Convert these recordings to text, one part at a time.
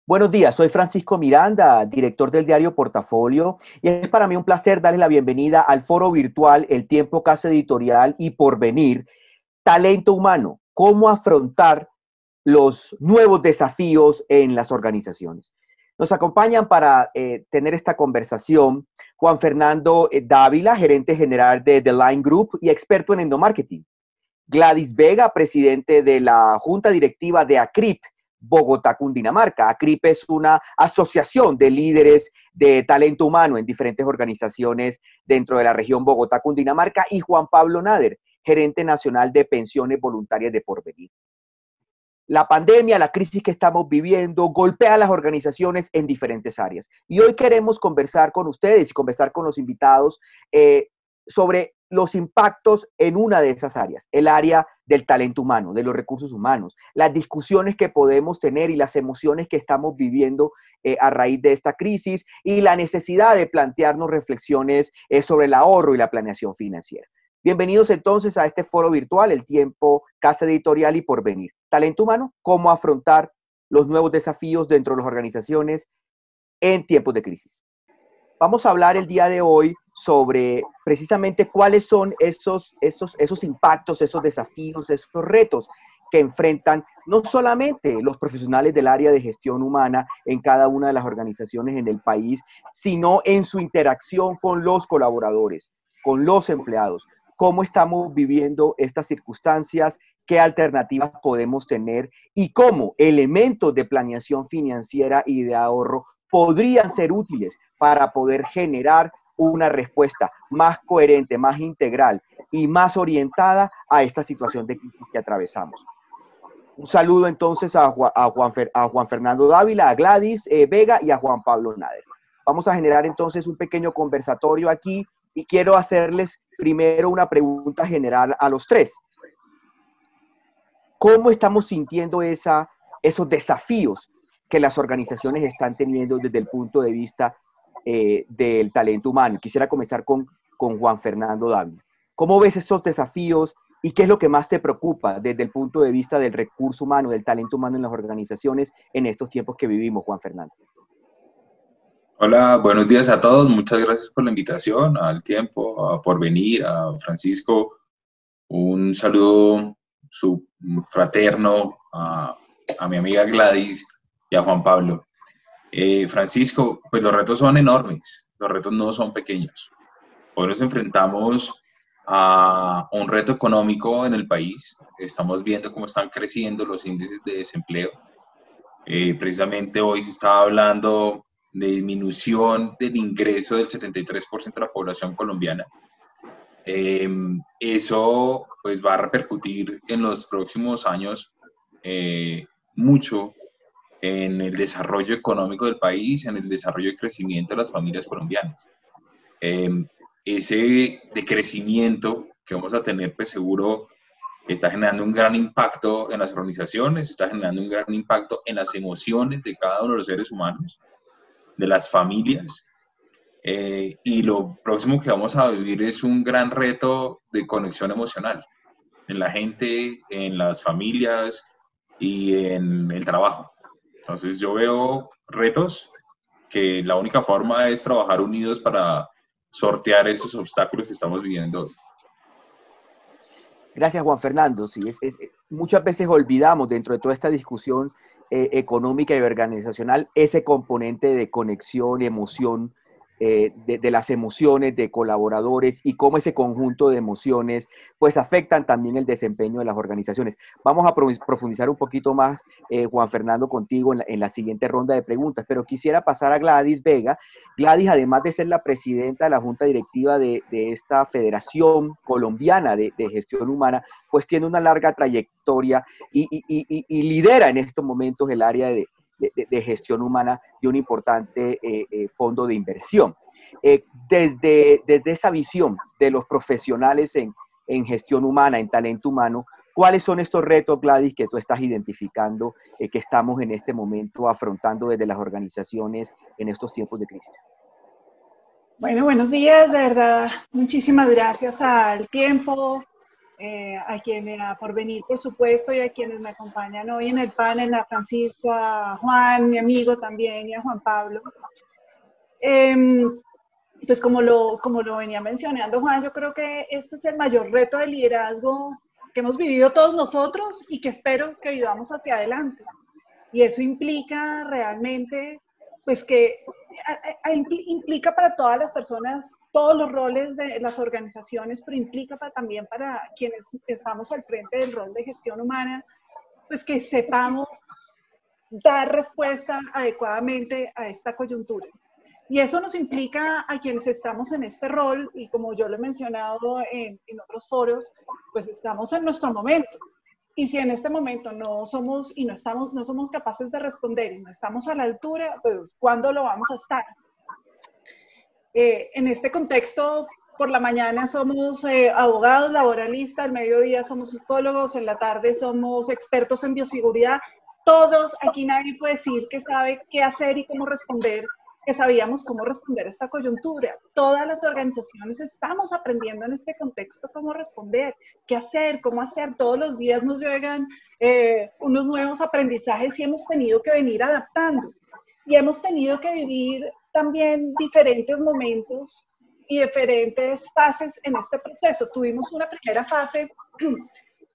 Buenos días, soy Francisco Miranda, director del diario Portafolio, y es para mí un placer darles la bienvenida al foro virtual El Tiempo Casa Editorial y Porvenir, Talento Humano, cómo afrontar los nuevos desafíos en las organizaciones. Nos acompañan para tener esta conversación Juan Fernando Dávila, gerente general de The Line Group y experto en endomarketing. Gladys Vega, presidente de la Junta Directiva de ACRIP, Bogotá, Cundinamarca. ACRIP es una asociación de líderes de talento humano en diferentes organizaciones dentro de la región Bogotá, Cundinamarca. Y Juan Pablo Nader, gerente nacional de pensiones voluntarias de Porvenir. La pandemia, la crisis que estamos viviendo, golpea a las organizaciones en diferentes áreas. Y hoy queremos conversar con ustedes y conversar con los invitados sobre los impactos en una de esas áreas, el área del talento humano, de los recursos humanos, las discusiones que podemos tener y las emociones que estamos viviendo a raíz de esta crisis y la necesidad de plantearnos reflexiones sobre el ahorro y la planeación financiera. Bienvenidos entonces a este foro virtual, El Tiempo, Casa Editorial y Porvenir. Talento humano, cómo afrontar los nuevos desafíos dentro de las organizaciones en tiempos de crisis. Vamos a hablar el día de hoy sobre precisamente cuáles son esos impactos, esos desafíos, esos retos que enfrentan no solamente los profesionales del área de gestión humana en cada una de las organizaciones en el país, sino en su interacción con los colaboradores, con los empleados. ¿Cómo estamos viviendo estas circunstancias? ¿Qué alternativas podemos tener? Y cómo elementos de planeación financiera y de ahorro podrían ser útiles para poder generar una respuesta más coherente, más integral y más orientada a esta situación de crisis que atravesamos. Un saludo entonces a Juan Fernando Dávila, a Gladys Vega y a Juan Pablo Nader. Vamos a generar entonces un pequeño conversatorio aquí y quiero hacerles primero una pregunta general a los tres. ¿Cómo estamos sintiendo esos desafíos que las organizaciones están teniendo desde el punto de vista del talento humano? Quisiera comenzar con Juan Fernando Dávila. ¿Cómo ves estos desafíos y qué es lo que más te preocupa desde el punto de vista del recurso humano, del talento humano en las organizaciones en estos tiempos que vivimos, Juan Fernando? Hola, buenos días a todos. Muchas gracias por la invitación, al tiempo, por venir, a Francisco. Un saludo fraterno a mi amiga Gladys y a Juan Pablo. Francisco, pues los retos son enormes, los retos no son pequeños. Hoy nos enfrentamos a un reto económico en el país. Estamos viendo cómo están creciendo los índices de desempleo. Precisamente hoy se estaba hablando de disminución del ingreso del 73% de la población colombiana. Eso pues va a repercutir en los próximos años mucho en el desarrollo económico del país, en el desarrollo y crecimiento de las familias colombianas. Ese decrecimiento que vamos a tener, pues seguro está generando un gran impacto en las organizaciones, está generando un gran impacto en las emociones de cada uno de los seres humanos, de las familias. Y lo próximo que vamos a vivir es un gran reto de conexión emocional en la gente, en las familias y en el trabajo. Entonces yo veo retos que la única forma es trabajar unidos para sortear esos obstáculos que estamos viviendo hoy. Gracias, Juan Fernando. Sí, muchas veces olvidamos dentro de toda esta discusión económica y organizacional ese componente de conexión, emoción, de las emociones de colaboradores y cómo ese conjunto de emociones pues afectan también el desempeño de las organizaciones. Vamos a profundizar un poquito más, Juan Fernando, contigo en la siguiente ronda de preguntas, pero quisiera pasar a Gladys Vega. Gladys, además de ser la presidenta de la Junta Directiva de esta Federación Colombiana de Gestión Humana, pues tiene una larga trayectoria y lidera en estos momentos el área de gestión humana de un importante fondo de inversión. Desde esa visión de los profesionales en gestión humana, en talento humano, ¿cuáles son estos retos, Gladys, que tú estás identificando, que estamos en este momento afrontando desde las organizaciones en estos tiempos de crisis? Bueno, buenos días, de verdad, muchísimas gracias al tiempo, a quienes a Porvenir, por supuesto, y a quienes me acompañan hoy en el panel, a Francisco, a Juan, mi amigo también, y a Juan Pablo. Pues como lo venía mencionando Juan, yo creo que este es el mayor reto de liderazgo que hemos vivido todos nosotros y que espero que vivamos hacia adelante. Y eso implica realmente, pues que implica para todas las personas, todos los roles de las organizaciones, pero implica también para quienes estamos al frente del rol de gestión humana, pues que sepamos dar respuesta adecuadamente a esta coyuntura. Y eso nos implica a quienes estamos en este rol, y como yo lo he mencionado en otros foros, pues estamos en nuestro momento. Y si en este momento no somos capaces de responder y no estamos a la altura, pues ¿cuándo lo vamos a estar? En este contexto, por la mañana somos abogados, laboralistas, al mediodía somos psicólogos, en la tarde somos expertos en bioseguridad. Todos, aquí nadie puede decir que sabe qué hacer y cómo responder, que sabíamos cómo responder a esta coyuntura. Todas las organizaciones estamos aprendiendo en este contexto cómo responder, qué hacer, cómo hacer. Todos los días nos llegan unos nuevos aprendizajes y hemos tenido que venir adaptando. Y hemos tenido que vivir también diferentes momentos y diferentes fases en este proceso. Tuvimos una primera fase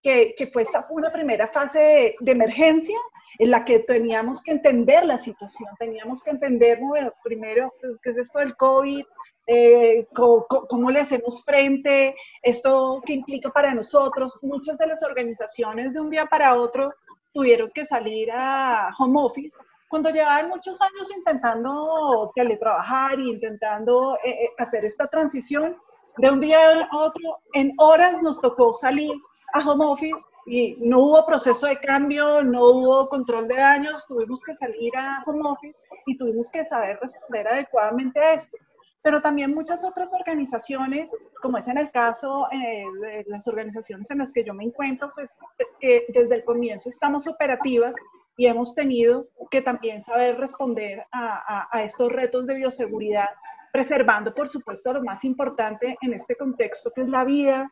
que fue una primera fase de emergencia, en la que teníamos que entender la situación, teníamos que entender, bueno, primero, pues, qué es esto del COVID, cómo le hacemos frente, esto qué implica para nosotros. Muchas de las organizaciones de un día para otro tuvieron que salir a home office, cuando llevaban muchos años intentando teletrabajar y intentando hacer esta transición. De un día a otro, en horas nos tocó salir a home office, y no hubo proceso de cambio, no hubo control de daños, tuvimos que salir a home office y tuvimos que saber responder adecuadamente a esto. Pero también muchas otras organizaciones, como es en el caso de las organizaciones en las que yo me encuentro, pues que desde el comienzo estamos operativas y hemos tenido que también saber responder a estos retos de bioseguridad, preservando, por supuesto, lo más importante en este contexto, que es la vida,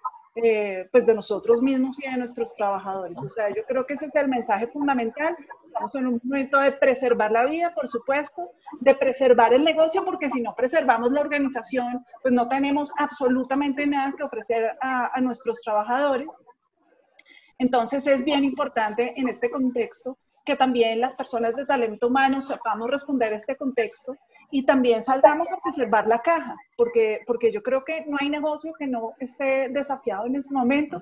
pues de nosotros mismos y de nuestros trabajadores. O sea, yo creo que ese es el mensaje fundamental. Estamos en un momento de preservar la vida, por supuesto, de preservar el negocio, porque si no preservamos la organización, pues no tenemos absolutamente nada que ofrecer a nuestros trabajadores. Entonces es bien importante en este contexto que también las personas de talento humano sepamos responder a este contexto y también salgamos a preservar la caja, porque yo creo que no hay negocio que no esté desafiado en este momento.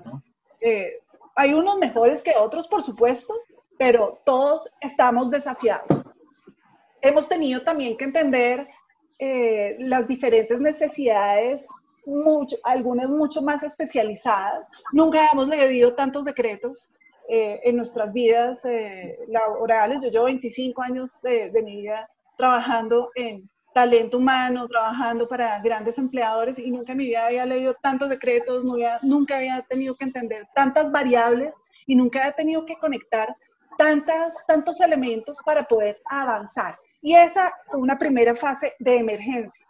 Hay unos mejores que otros, por supuesto, pero todos estamos desafiados. Hemos tenido también que entender las diferentes necesidades, algunas mucho más especializadas. Nunca hemos leído tantos decretos en nuestras vidas laborales. Yo llevo 25 años de mi vida trabajando en talento humano, trabajando para grandes empleadores, y nunca en mi vida había leído tantos decretos, nunca había tenido que entender tantas variables y nunca había tenido que conectar tantos elementos para poder avanzar. Y esa fue una primera fase de emergencia.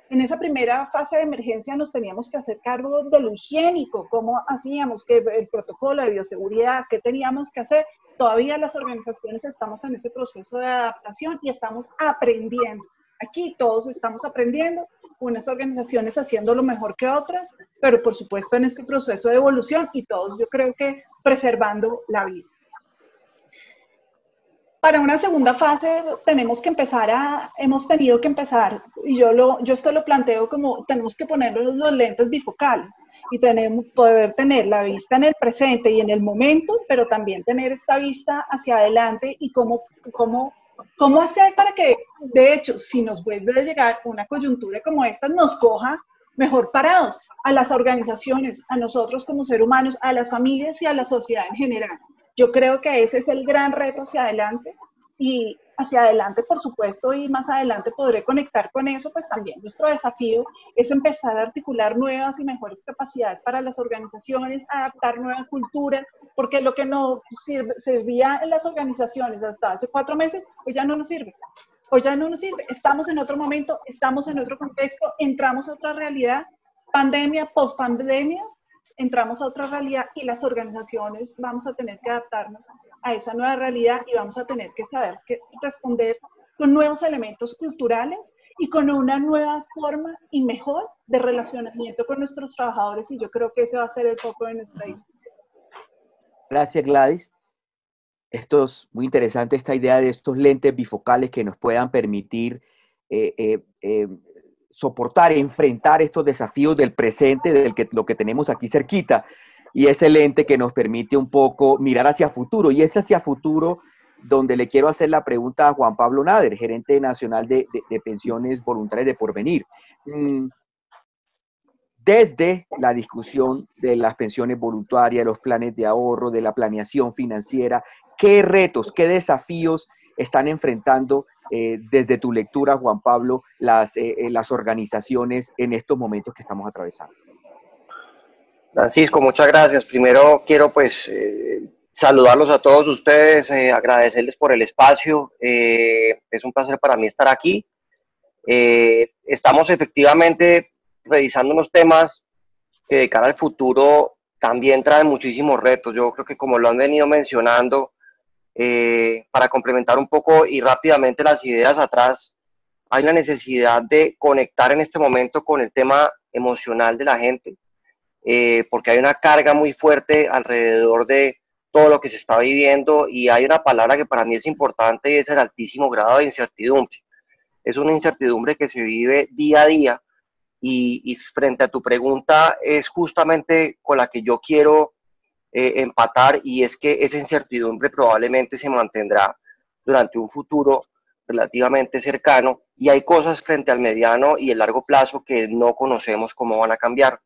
En esa primera fase de emergencia nos teníamos que hacer cargo de lo higiénico, cómo hacíamos, que el protocolo de bioseguridad, qué teníamos que hacer. Todavía las organizaciones estamos en ese proceso de adaptación y estamos aprendiendo. Aquí todos estamos aprendiendo, unas organizaciones haciendo lo mejor que otras, pero por supuesto en este proceso de evolución y todos yo creo que preservando la vida. Para una segunda fase hemos tenido que empezar, y yo esto lo planteo como tenemos que ponernos los lentes bifocales y poder tener la vista en el presente y en el momento, pero también tener esta vista hacia adelante y cómo hacer para que, de hecho, si nos vuelve a llegar una coyuntura como esta, nos coja mejor parados a las organizaciones, a nosotros como seres humanos, a las familias y a la sociedad en general. Yo creo que ese es el gran reto hacia adelante, y hacia adelante, por supuesto, y más adelante podré conectar con eso, pues también nuestro desafío es empezar a articular nuevas y mejores capacidades para las organizaciones, adaptar nueva cultura, porque lo que no servía en las organizaciones hasta hace 4 meses, hoy ya no nos sirve. Hoy ya no nos sirve. Estamos en otro momento, estamos en otro contexto, entramos a otra realidad, pandemia, pospandemia, entramos a otra realidad y las organizaciones vamos a tener que adaptarnos a esa nueva realidad y vamos a tener que saber responder con nuevos elementos culturales y con una nueva forma y mejor de relacionamiento con nuestros trabajadores, y yo creo que ese va a ser el foco de nuestra discusión. Gracias, Gladys. Esto es muy interesante, esta idea de estos lentes bifocales que nos puedan permitir soportar, enfrentar estos desafíos del presente, lo que tenemos aquí cerquita, y ese lente que nos permite un poco mirar hacia futuro, y es hacia futuro donde le quiero hacer la pregunta a Juan Pablo Nader, gerente nacional de pensiones voluntarias de Porvenir. Desde la discusión de las pensiones voluntarias, los planes de ahorro, de la planeación financiera, ¿qué retos, qué desafíos están enfrentando desde tu lectura, Juan Pablo, las organizaciones en estos momentos que estamos atravesando? Francisco, muchas gracias. Primero quiero saludarlos a todos ustedes, agradecerles por el espacio. Es un placer para mí estar aquí. Estamos efectivamente revisando unos temas que de cara al futuro también traen muchísimos retos. Yo creo que como lo han venido mencionando, para complementar un poco y rápidamente las ideas atrás, hay una necesidad de conectar en este momento con el tema emocional de la gente, porque hay una carga muy fuerte alrededor de todo lo que se está viviendo, y hay una palabra que para mí es importante y es el altísimo grado de incertidumbre. Es una incertidumbre que se vive día a día, y frente a tu pregunta es justamente con la que yo quiero empatar, y es que esa incertidumbre probablemente se mantendrá durante un futuro relativamente cercano, y hay cosas frente al mediano y el largo plazo que no conocemos cómo van a cambiar.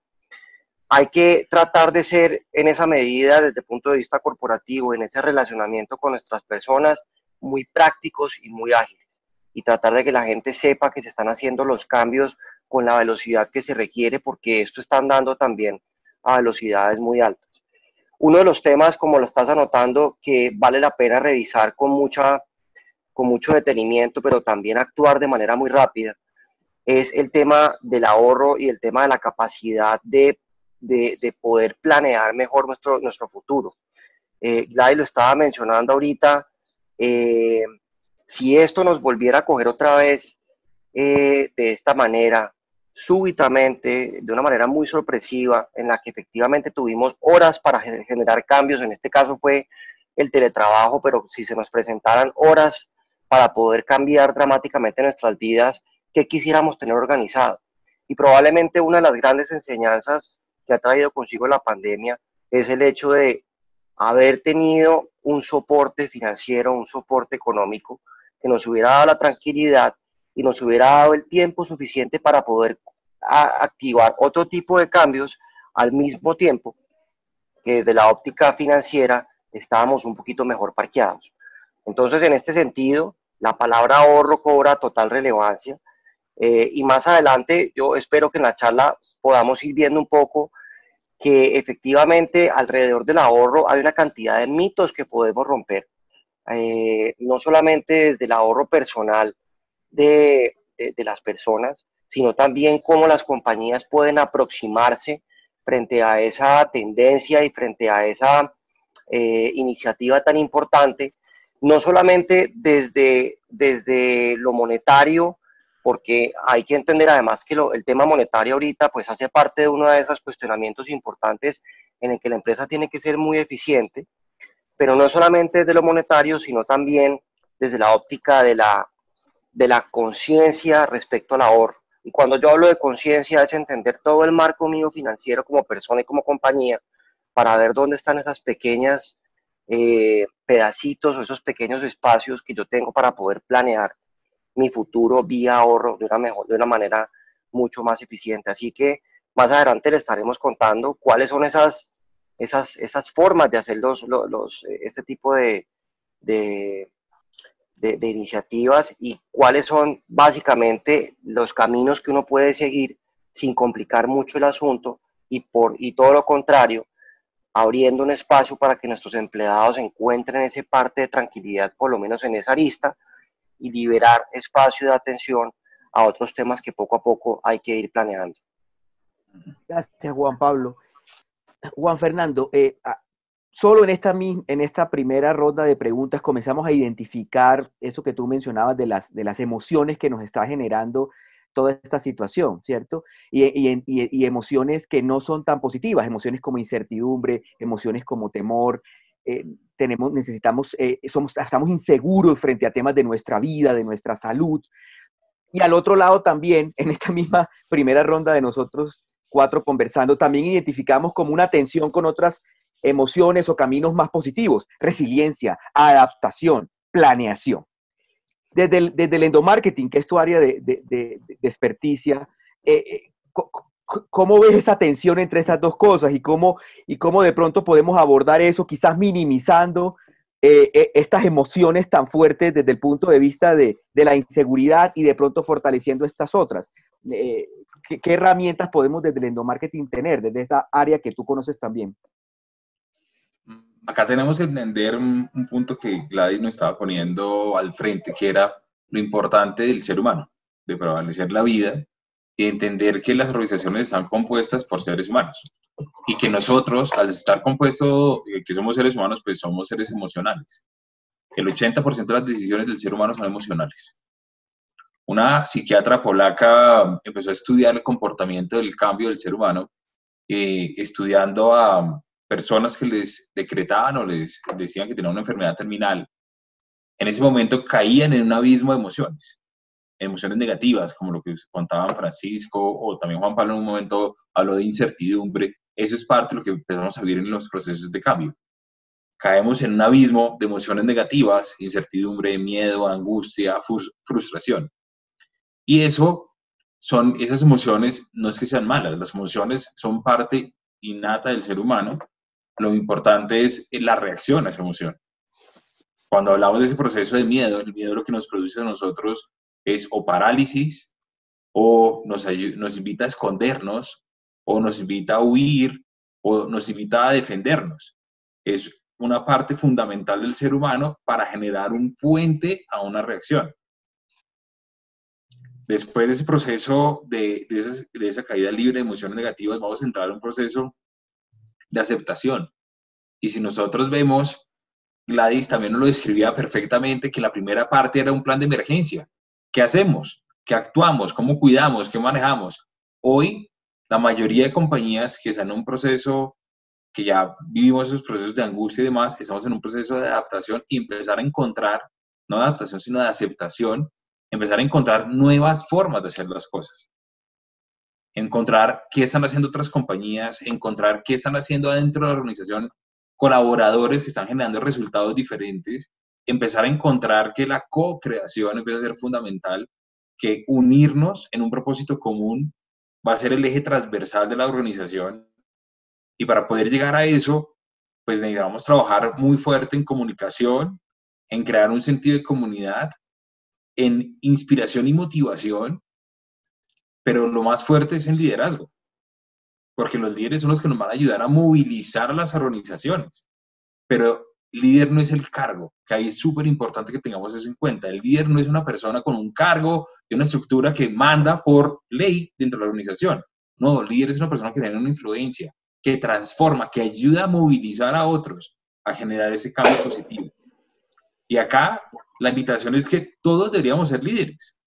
Hay que tratar de ser en esa medida, desde el punto de vista corporativo, en ese relacionamiento con nuestras personas, muy prácticos y muy ágiles, y tratar de que la gente sepa que se están haciendo los cambios con la velocidad que se requiere, porque esto está andando también a velocidades muy altas. Uno de los temas, como lo estás anotando, que vale la pena revisar con mucho detenimiento, pero también actuar de manera muy rápida, es el tema del ahorro y el tema de la capacidad de poder planear mejor nuestro futuro. Gladys lo estaba mencionando ahorita, si esto nos volviera a coger otra vez de esta manera, súbitamente, de una manera muy sorpresiva, en la que efectivamente tuvimos horas para generar cambios, en este caso fue el teletrabajo, pero si se nos presentaran horas para poder cambiar dramáticamente nuestras vidas, ¿qué quisiéramos tener organizado? Y probablemente una de las grandes enseñanzas que ha traído consigo la pandemia es el hecho de haber tenido un soporte financiero, un soporte económico que nos hubiera dado la tranquilidad y nos hubiera dado el tiempo suficiente para poder activar otro tipo de cambios al mismo tiempo que desde la óptica financiera estábamos un poquito mejor parqueados. Entonces, en este sentido, la palabra ahorro cobra total relevancia, y más adelante yo espero que en la charla podamos ir viendo un poco que efectivamente alrededor del ahorro hay una cantidad de mitos que podemos romper, no solamente desde el ahorro personal de las personas, sino también cómo las compañías pueden aproximarse frente a esa tendencia y frente a esa iniciativa tan importante, no solamente desde lo monetario, porque hay que entender además que el tema monetario ahorita pues hace parte de uno de esos cuestionamientos importantes en el que la empresa tiene que ser muy eficiente, pero no solamente desde lo monetario, sino también desde la óptica de la conciencia respecto al ahorro. Y cuando yo hablo de conciencia es entender todo el marco mío financiero como persona y como compañía, para ver dónde están esas pequeñas pedacitos o esos pequeños espacios que yo tengo para poder planear mi futuro vía ahorro de una manera mucho más eficiente. Así que más adelante le estaremos contando cuáles son esas formas de hacer este tipo de iniciativas, y cuáles son básicamente los caminos que uno puede seguir sin complicar mucho el asunto, y todo lo contrario, abriendo un espacio para que nuestros empleados encuentren ese parte de tranquilidad, por lo menos en esa arista, y liberar espacio de atención a otros temas que poco a poco hay que ir planeando. Gracias, Juan Pablo. Juan Fernando, solo en esta primera ronda de preguntas comenzamos a identificar eso que tú mencionabas de las emociones que nos está generando toda esta situación, ¿cierto? Y emociones que no son tan positivas, emociones como incertidumbre, emociones como temor. Estamos inseguros frente a temas de nuestra vida, de nuestra salud. Y al otro lado también, en esta misma primera ronda de nosotros cuatro conversando, también identificamos como una tensión con otras emociones o caminos más positivos: resiliencia, adaptación, planeación. Desde el endomarketing, que es tu área de experticia, ¿cómo ves esa tensión entre estas dos cosas y cómo de pronto podemos abordar eso, quizás minimizando estas emociones tan fuertes desde el punto de vista de la inseguridad y de pronto fortaleciendo estas otras? ¿Qué herramientas podemos desde el endomarketing tener, desde esta área que tú conoces también? Acá tenemos que entender un punto que Gladys nos estaba poniendo al frente, que era lo importante del ser humano, de prevalecer la vida y entender que las organizaciones están compuestas por seres humanos y que nosotros, al estar compuestos, que somos seres humanos, pues somos seres emocionales. El 80% de las decisiones del ser humano son emocionales. Una psiquiatra polaca empezó a estudiar el comportamiento del cambio del ser humano, estudiando a personas que les decretaban o les decían que tenían una enfermedad terminal. En ese momento caían en un abismo de emociones negativas, como lo que contaban Francisco, o también Juan Pablo en un momento habló de incertidumbre. Eso es parte de lo que empezamos a vivir en los procesos de cambio. Caemos en un abismo de emociones negativas: incertidumbre, miedo, angustia, frustración. Y esas emociones no es que sean malas, las emociones son parte innata del ser humano. Lo importante es la reacción a esa emoción. Cuando hablamos de ese proceso de miedo, el miedo lo que nos produce a nosotros es o parálisis, o nos invita a escondernos, o nos invita a huir, o nos invita a defendernos. Es una parte fundamental del ser humano para generar un puente a una reacción. Después de ese proceso de esa caída libre de emociones negativas, vamos a entrar a un proceso de aceptación. Y si nosotros vemos, Gladys también nos lo describía perfectamente, que la primera parte era un plan de emergencia. ¿Qué hacemos? ¿Qué actuamos? ¿Cómo cuidamos? ¿Qué manejamos? Hoy, la mayoría de compañías que están en un proceso, que ya vivimos esos procesos de angustia y demás, estamos en un proceso de adaptación y empezar a encontrar, no de adaptación, sino de aceptación, empezar a encontrar nuevas formas de hacer las cosas. Encontrar qué están haciendo otras compañías, encontrar qué están haciendo adentro de la organización colaboradores que están generando resultados diferentes, empezar a encontrar que la co-creación empieza a ser fundamental, que unirnos en un propósito común va a ser el eje transversal de la organización. Y para poder llegar a eso, pues necesitamos trabajar muy fuerte en comunicación, en crear un sentido de comunidad, en inspiración y motivación, pero lo más fuerte es en liderazgo, porque los líderes son los que nos van a ayudar a movilizar a las organizaciones. Pero líder no es el cargo, que ahí es súper importante que tengamos eso en cuenta. El líder no es una persona con un cargo y una estructura que manda por ley dentro de la organización. No, el líder es una persona que tiene una influencia, que transforma, que ayuda a movilizar a otros a generar ese cambio positivo. Y acá la invitación es que todos deberíamos ser líderes.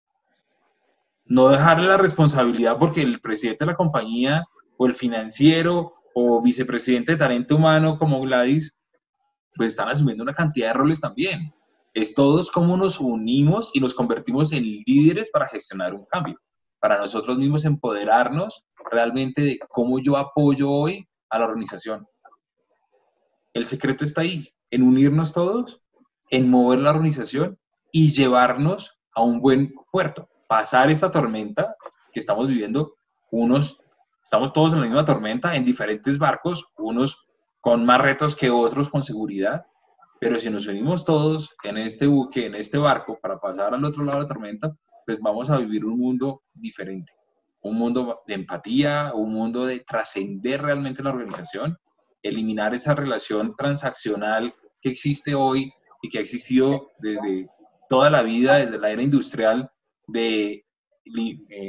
No dejarle la responsabilidad porque el presidente de la compañía o el financiero o vicepresidente de talento humano como Gladys, pues están asumiendo una cantidad de roles también. Es todos cómo nos unimos y nos convertimos en líderes para gestionar un cambio. Para nosotros mismos empoderarnos realmente de cómo yo apoyo hoy a la organización. El secreto está ahí, en unirnos todos, en mover la organización y llevarnos a un buen puerto. Pasar esta tormenta que estamos viviendo, estamos todos en la misma tormenta, en diferentes barcos, unos con más retos que otros con seguridad, pero si nos unimos todos en este buque, en este barco, para pasar al otro lado de la tormenta, pues vamos a vivir un mundo diferente, un mundo de empatía, un mundo de trascender realmente la organización, eliminar esa relación transaccional que existe hoy y que ha existido desde toda la vida, desde la era industrial, de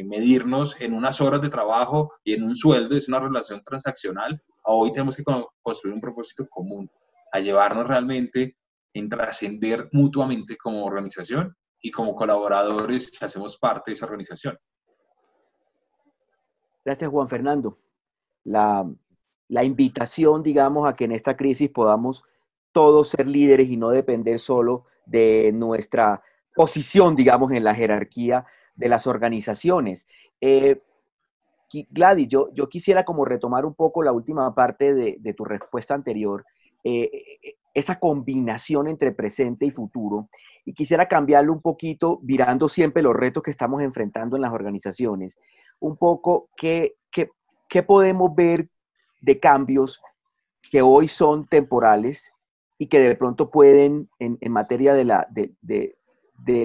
medirnos en unas horas de trabajo y en un sueldo. Es una relación transaccional. a hoy tenemos que construir un propósito común, a llevarnos realmente en trascender mutuamente como organización y como colaboradores que hacemos parte de esa organización. Gracias, Juan Fernando. La invitación, digamos, a que en esta crisis podamos todos ser líderes y no depender solo de nuestra posición, digamos, en la jerarquía de las organizaciones. Gladys, yo quisiera como retomar un poco la última parte de tu respuesta anterior, esa combinación entre presente y futuro, y quisiera cambiarlo un poquito, mirando siempre los retos que estamos enfrentando en las organizaciones, un poco qué podemos ver de cambios que hoy son temporales y que de pronto pueden, en materia de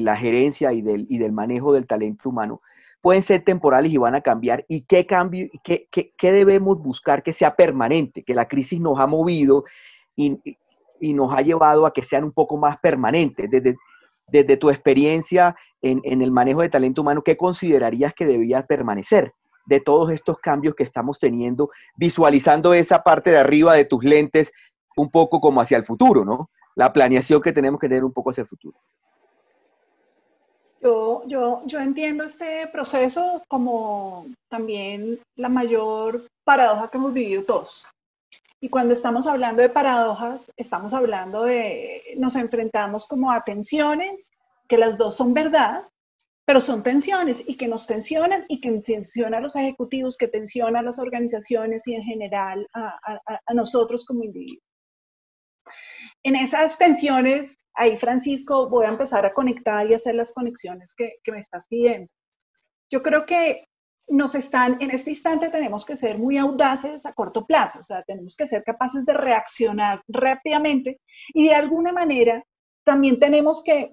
la gerencia y del manejo del talento humano, pueden ser temporales y van a cambiar, y qué cambio, qué debemos buscar que sea permanente, que la crisis nos ha movido y nos ha llevado a que sean un poco más permanentes. Desde tu experiencia en el manejo de talento humano, ¿qué considerarías que debía permanecer de todos estos cambios que estamos teniendo, visualizando esa parte de arriba de tus lentes un poco como hacia el futuro, ¿no? La planeación que tenemos que tener un poco hacia el futuro. Yo entiendo este proceso como también la mayor paradoja que hemos vivido todos. Y cuando estamos hablando de paradojas, estamos hablando nos enfrentamos como a tensiones, que las dos son verdad, pero son tensiones y que nos tensionan y que tensionan a los ejecutivos, que tensionan a las organizaciones y en general a nosotros como individuos. En esas tensiones, ahí, Francisco, voy a empezar a conectar y hacer las conexiones que me estás pidiendo. Yo creo que en este instante tenemos que ser muy audaces a corto plazo, o sea, tenemos que ser capaces de reaccionar rápidamente y de alguna manera también tenemos que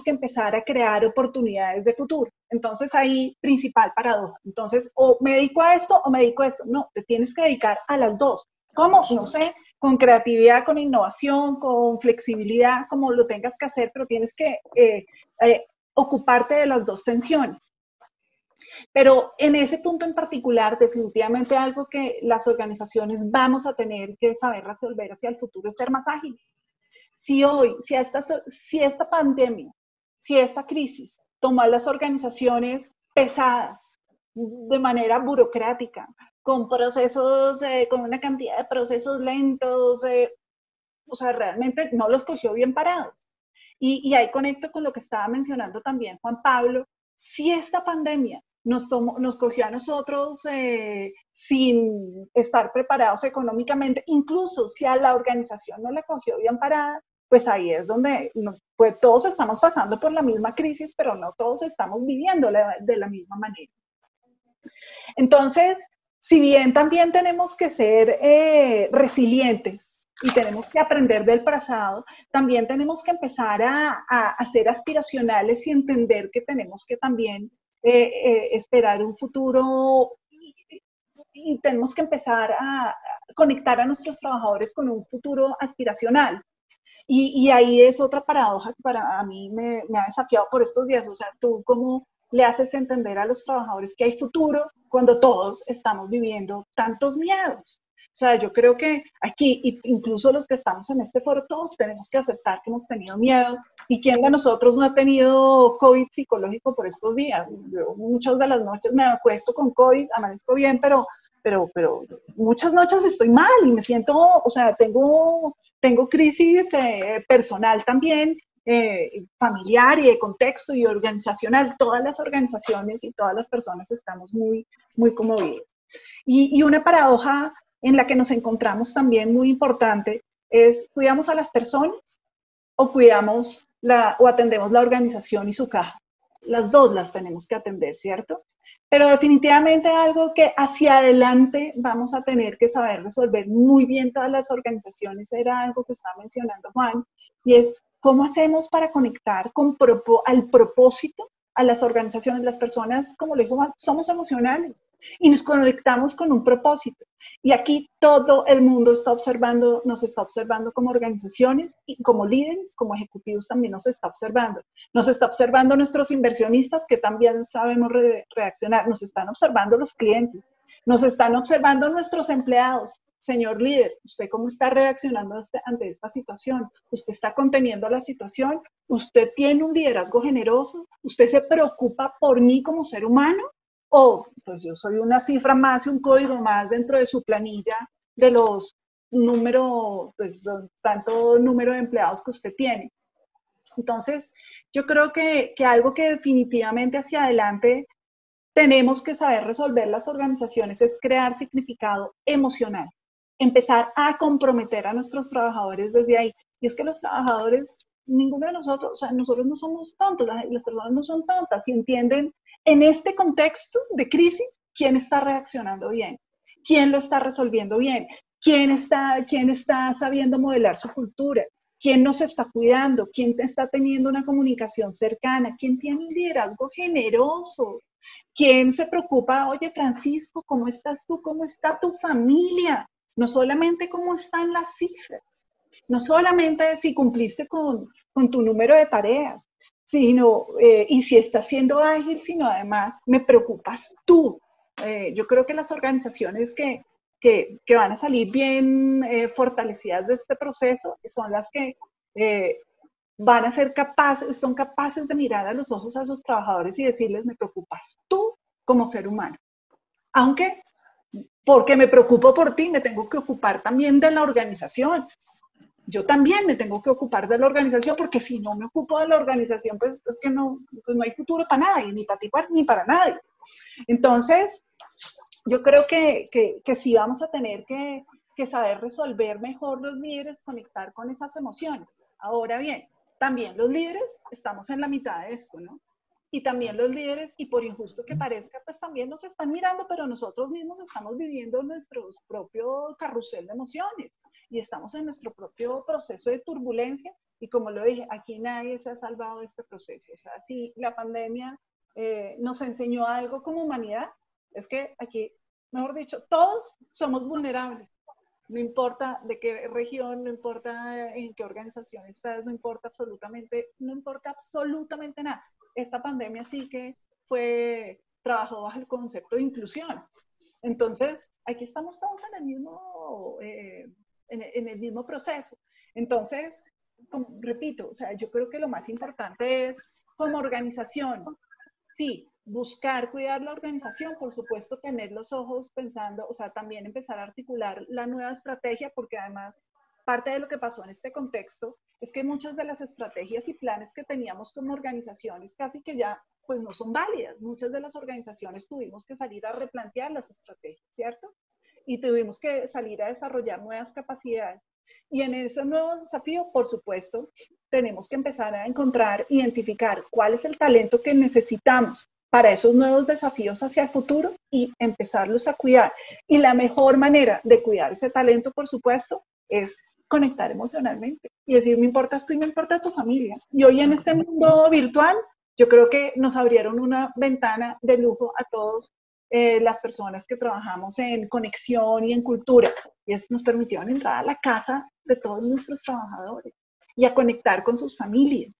empezar a crear oportunidades de futuro. Entonces ahí, principal paradoja. Entonces, o me dedico a esto o me dedico a esto. No, te tienes que dedicar a las dos. ¿Cómo? No sé, con creatividad, con innovación, con flexibilidad, como lo tengas que hacer, pero tienes que ocuparte de las dos tensiones. Pero en ese punto en particular, definitivamente algo que las organizaciones vamos a tener que saber resolver hacia el futuro es ser más ágiles. Si esta pandemia, si esta crisis tomó a las organizaciones pesadas, de manera burocrática, con procesos, con una cantidad de procesos lentos, o sea, realmente no los cogió bien parados. Y ahí conecto con lo que estaba mencionando también Juan Pablo. Si esta pandemia nos cogió a nosotros sin estar preparados económicamente, incluso si a la organización no la cogió bien parada, pues ahí es donde pues todos estamos pasando por la misma crisis, pero no todos estamos viviendo de la misma manera. Entonces, si bien también tenemos que ser resilientes y tenemos que aprender del pasado, también tenemos que empezar a ser aspiracionales y entender que tenemos que también esperar un futuro y tenemos que empezar a conectar a nuestros trabajadores con un futuro aspiracional. Y ahí es otra paradoja que para mí me ha desafiado por estos días. O sea, tú cómo le haces entender a los trabajadores que hay futuro cuando todos estamos viviendo tantos miedos. O sea, yo creo que aquí, incluso los que estamos en este foro, todos tenemos que aceptar que hemos tenido miedo. ¿Y quién de nosotros no ha tenido COVID psicológico por estos días? Yo muchas de las noches me acuesto con COVID, amanezco bien, pero muchas noches estoy mal y me siento, o sea, tengo crisis personal también, familiar y de contexto y organizacional. Todas las organizaciones y todas las personas estamos muy, muy conmovidas. Y una paradoja en la que nos encontramos también muy importante es, ¿cuidamos a las personas o o atendemos la organización y su caja? Las dos las tenemos que atender, ¿cierto? Pero definitivamente algo que hacia adelante vamos a tener que saber resolver muy bien todas las organizaciones era algo que estaba mencionando Juan, y es cómo hacemos para conectar al propósito a las organizaciones. Las personas, como le dijo Juan, somos emocionales y nos conectamos con un propósito. Y aquí todo el mundo nos está observando como organizaciones y como líderes, como ejecutivos también nos está observando. Nos está observando nuestros inversionistas que también sabemos reaccionar. Nos están observando los clientes. Nos están observando nuestros empleados. Señor líder, ¿usted cómo está reaccionando ante esta situación? ¿Usted está conteniendo la situación? ¿Usted tiene un liderazgo generoso? ¿Usted se preocupa por mí como ser humano? ¿O pues yo soy una cifra más y un código más dentro de su planilla de los pues, tanto número de empleados que usted tiene? Entonces, yo creo que algo que definitivamente hacia adelante tenemos que saber resolver las organizaciones es crear significado emocional, empezar a comprometer a nuestros trabajadores desde ahí. Y es que los trabajadores, ninguno de nosotros, o sea, nosotros no somos tontos, las personas no son tontas y entienden en este contexto de crisis quién está reaccionando bien, quién lo está resolviendo bien, quién está sabiendo modelar su cultura, quién nos está cuidando, quién está teniendo una comunicación cercana, quién tiene un liderazgo generoso. ¿Quién se preocupa? Oye, Francisco, ¿cómo estás tú? ¿Cómo está tu familia? No solamente cómo están las cifras, no solamente si cumpliste con tu número de tareas, sino, y si estás siendo ágil, sino además me preocupas tú. Yo creo que las organizaciones que van a salir bien fortalecidas de este proceso son las que van a ser son capaces de mirar a los ojos a sus trabajadores y decirles, me preocupas tú como ser humano. Aunque, porque me preocupo por ti, me tengo que ocupar también de la organización. Yo también me tengo que ocupar de la organización, porque si no me ocupo de la organización, pues es que no hay futuro para nadie, ni para ti ni para nadie. Entonces, yo creo que sí vamos a tener que saber resolver mejor los líderes, conectar con esas emociones. Ahora bien, también los líderes estamos en la mitad de esto, ¿no? Y también los líderes, y por injusto que parezca, pues también nos están mirando, pero nosotros mismos estamos viviendo nuestro propio carrusel de emociones y estamos en nuestro propio proceso de turbulencia. Y como lo dije, aquí nadie se ha salvado de este proceso. O sea, si la pandemia nos enseñó algo como humanidad, es que aquí, mejor dicho, todos somos vulnerables. No importa de qué región, no importa en qué organización estás, no importa absolutamente nada. Esta pandemia sí que trabajó bajo el concepto de inclusión. Entonces, aquí estamos todos en el mismo proceso. Entonces, repito, o sea, yo creo que lo más importante es, como organización, sí, buscar cuidar la organización, por supuesto, tener los ojos pensando, o sea, también empezar a articular la nueva estrategia, porque además parte de lo que pasó en este contexto es que muchas de las estrategias y planes que teníamos como organizaciones casi que ya pues no son válidas. Muchas de las organizaciones tuvimos que salir a replantear las estrategias, ¿cierto? Y tuvimos que salir a desarrollar nuevas capacidades. Y en ese nuevo desafío, por supuesto, tenemos que empezar a encontrar, identificar cuál es el talento que necesitamos para esos nuevos desafíos hacia el futuro y empezarlos a cuidar. Y la mejor manera de cuidar ese talento, por supuesto, es conectar emocionalmente y decir, me importas tú y me importa tu familia. Y hoy en este mundo virtual, yo creo que nos abrieron una ventana de lujo a todos las personas que trabajamos en conexión y en cultura. Y nos permitieron entrar a la casa de todos nuestros trabajadores y a conectar con sus familias.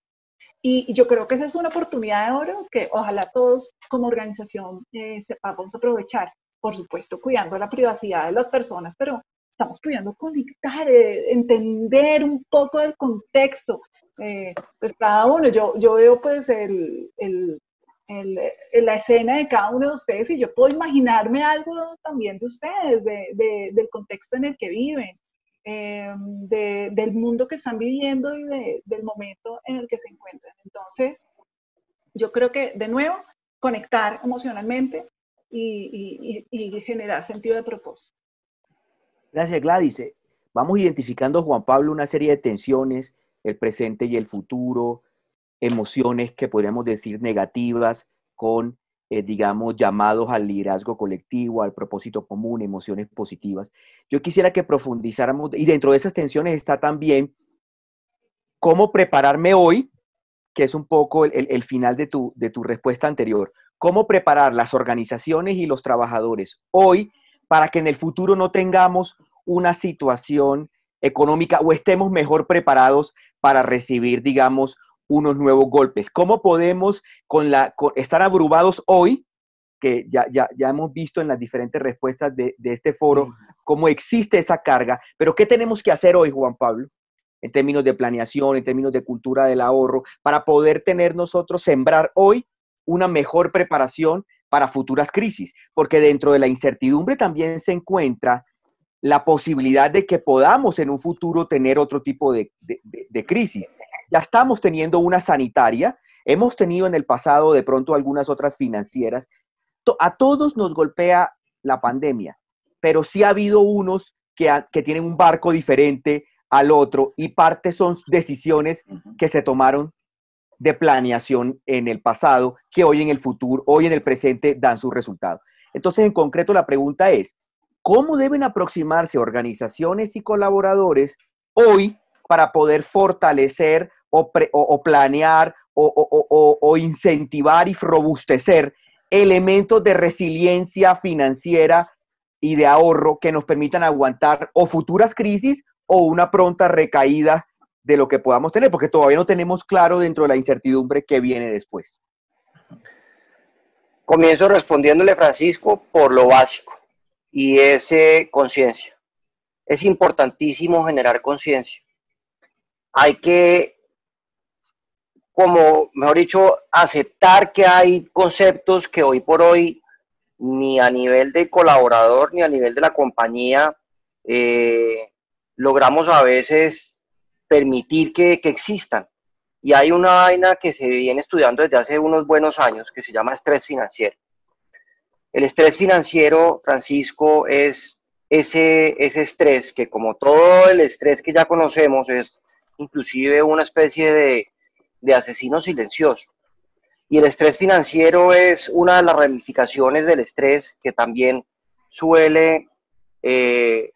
Y yo creo que esa es una oportunidad de oro que ojalá todos como organización sepamos aprovechar. Por supuesto, cuidando la privacidad de las personas, pero estamos pudiendo conectar, entender un poco del contexto. Pues cada uno, yo veo pues la escena de cada uno de ustedes y yo puedo imaginarme algo también de ustedes, del contexto en el que viven, del mundo que están viviendo y del momento en el que se encuentran. Entonces, yo creo que, de nuevo, conectar emocionalmente y generar sentido de propósito. Gracias, Gladys. Vamos identificando, Juan Pablo, una serie de tensiones, el presente y el futuro, emociones que podríamos decir negativas con, digamos, llamados al liderazgo colectivo, al propósito común, emociones positivas. Yo quisiera que profundizáramos, y dentro de esas tensiones está también cómo prepararme hoy, que es un poco el final de tu respuesta anterior, cómo preparar las organizaciones y los trabajadores hoy para que en el futuro no tengamos una situación económica o estemos mejor preparados para recibir, digamos, unos nuevos golpes. ¿Cómo podemos estar abrumados hoy, que ya hemos visto en las diferentes respuestas de este foro cómo existe esa carga, pero ¿qué tenemos que hacer hoy, Juan Pablo, en términos de planeación, en términos de cultura del ahorro, para poder tener nosotros, sembrar hoy una mejor preparación para futuras crisis? Porque dentro de la incertidumbre también se encuentra la posibilidad de que podamos en un futuro tener otro tipo de crisis. Ya estamos teniendo una sanitaria, hemos tenido en el pasado de pronto algunas otras financieras. A todos nos golpea la pandemia, pero sí ha habido unos que tienen un barco diferente al otro, y parte son decisiones que se tomaron de planeación en el pasado, que hoy en el futuro, hoy en el presente dan sus resultados. Entonces, en concreto, la pregunta es, ¿cómo deben aproximarse organizaciones y colaboradores hoy para poder fortalecer o planear o incentivar y robustecer elementos de resiliencia financiera y de ahorro que nos permitan aguantar o futuras crisis o una pronta recaída de lo que podamos tener? Porque todavía no tenemos claro dentro de la incertidumbre qué viene después. Comienzo respondiéndole, Francisco, por lo básico, y es conciencia. Es importantísimo generar conciencia. Hay que, como mejor dicho, aceptar que hay conceptos que hoy por hoy ni a nivel de colaborador ni a nivel de la compañía logramos a veces permitir que existan. Y hay una vaina que se viene estudiando desde hace unos buenos años que se llama estrés financiero. El estrés financiero, Francisco, es ese estrés que, como todo el estrés que ya conocemos, es inclusive una especie de asesino silencioso. Y el estrés financiero es una de las ramificaciones del estrés que también suele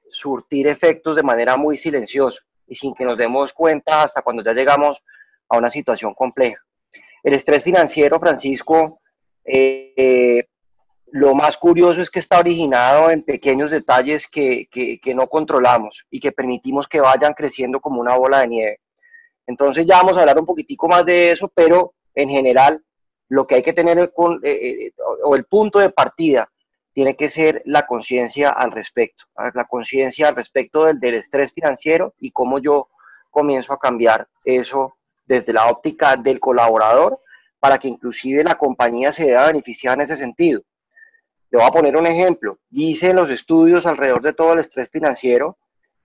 surtir efectos de manera muy silenciosa y sin que nos demos cuenta hasta cuando ya llegamos a una situación compleja. El estrés financiero, Francisco, lo más curioso es que está originado en pequeños detalles que no controlamos y que permitimos que vayan creciendo como una bola de nieve. Entonces ya vamos a hablar un poquitico más de eso, pero en general lo que hay que tener o el punto de partida tiene que ser la conciencia al respecto, la conciencia al respecto del estrés financiero y cómo yo comienzo a cambiar eso desde la óptica del colaborador para que inclusive la compañía se vea beneficiada en ese sentido. Le voy a poner un ejemplo. Dicen los estudios alrededor de todo el estrés financiero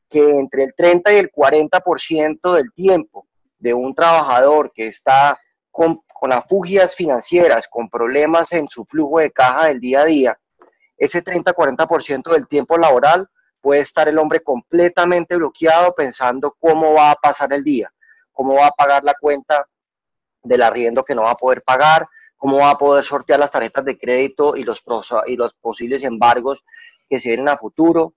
que entre el 30 y el 40% del tiempo de un trabajador que está con afugias financieras, con problemas en su flujo de caja del día a día, ese 30-40% del tiempo laboral puede estar el hombre completamente bloqueado pensando cómo va a pasar el día, cómo va a pagar la cuenta del arriendo que no va a poder pagar, cómo va a poder sortear las tarjetas de crédito y los posibles embargos que se vienen a futuro,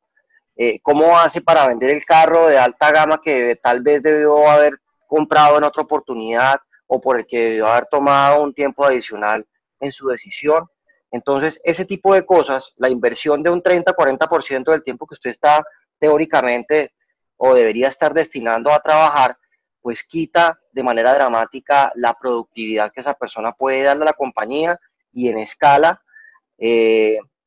cómo hace para vender el carro de alta gama que tal vez debió haber comprado en otra oportunidad o por el que debió haber tomado un tiempo adicional en su decisión. Entonces, ese tipo de cosas, la inversión de un 30-40% del tiempo que usted está teóricamente o debería estar destinando a trabajar, pues quita de manera dramática la productividad que esa persona puede darle a la compañía y en escala,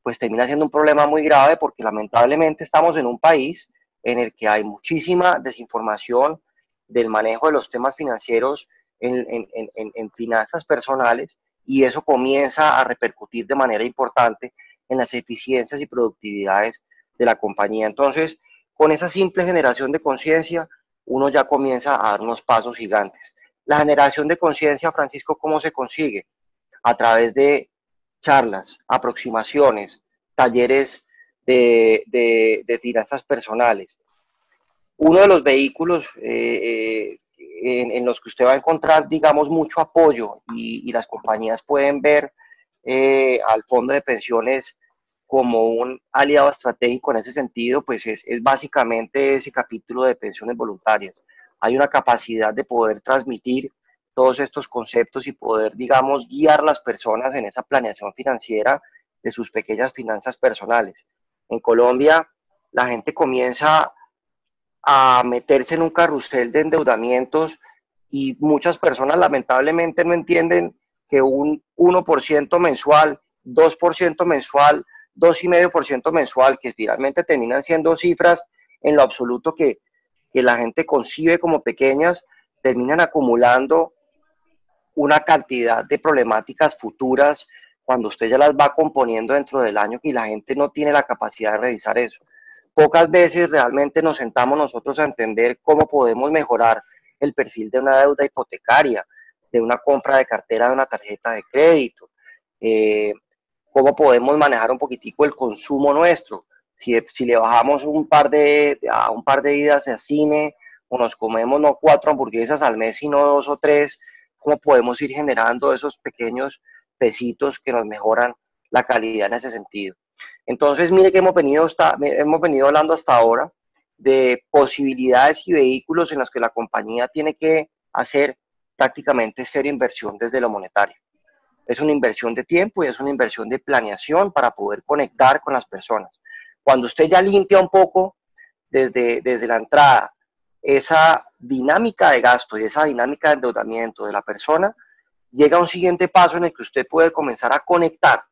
pues termina siendo un problema muy grave porque lamentablemente estamos en un país en el que hay muchísima desinformación del manejo de los temas financieros en finanzas personales y eso comienza a repercutir de manera importante en las eficiencias y productividades de la compañía. Entonces, con esa simple generación de conciencia, uno ya comienza a dar unos pasos gigantes. La generación de conciencia, Francisco, ¿cómo se consigue? A través de charlas, aproximaciones, talleres de finanzas personales. Uno de los vehículos en los que usted va a encontrar, digamos, mucho apoyo y las compañías pueden ver al fondo de pensiones como un aliado estratégico en ese sentido, pues es básicamente ese capítulo de pensiones voluntarias. Hay una capacidad de poder transmitir todos estos conceptos y poder, digamos, guiar a las personas en esa planeación financiera de sus pequeñas finanzas personales. En Colombia, la gente comienza a meterse en un carrusel de endeudamientos y muchas personas lamentablemente no entienden que un 1% mensual 2% mensual, 2,5% mensual, que finalmente terminan siendo cifras en lo absoluto que la gente concibe como pequeñas, terminan acumulando una cantidad de problemáticas futuras cuando usted ya las va componiendo dentro del año y la gente no tiene la capacidad de revisar eso. Pocas veces realmente nos sentamos nosotros a entender cómo podemos mejorar el perfil de una deuda hipotecaria, de una compra de cartera de una tarjeta de crédito, cómo podemos manejar un poquitico el consumo nuestro. Si le bajamos a un par de idas a cine, o nos comemos no 4 hamburguesas al mes, sino 2 o 3, cómo podemos ir generando esos pequeños pesitos que nos mejoran la calidad en ese sentido. Entonces, mire que hemos venido hablando hasta ahora de posibilidades y vehículos en los que la compañía tiene que hacer prácticamente cero inversión desde lo monetario. Es una inversión de tiempo y es una inversión de planeación para poder conectar con las personas. Cuando usted ya limpia un poco desde la entrada esa dinámica de gasto y esa dinámica de endeudamiento de la persona, llega a un siguiente paso en el que usted puede comenzar a conectar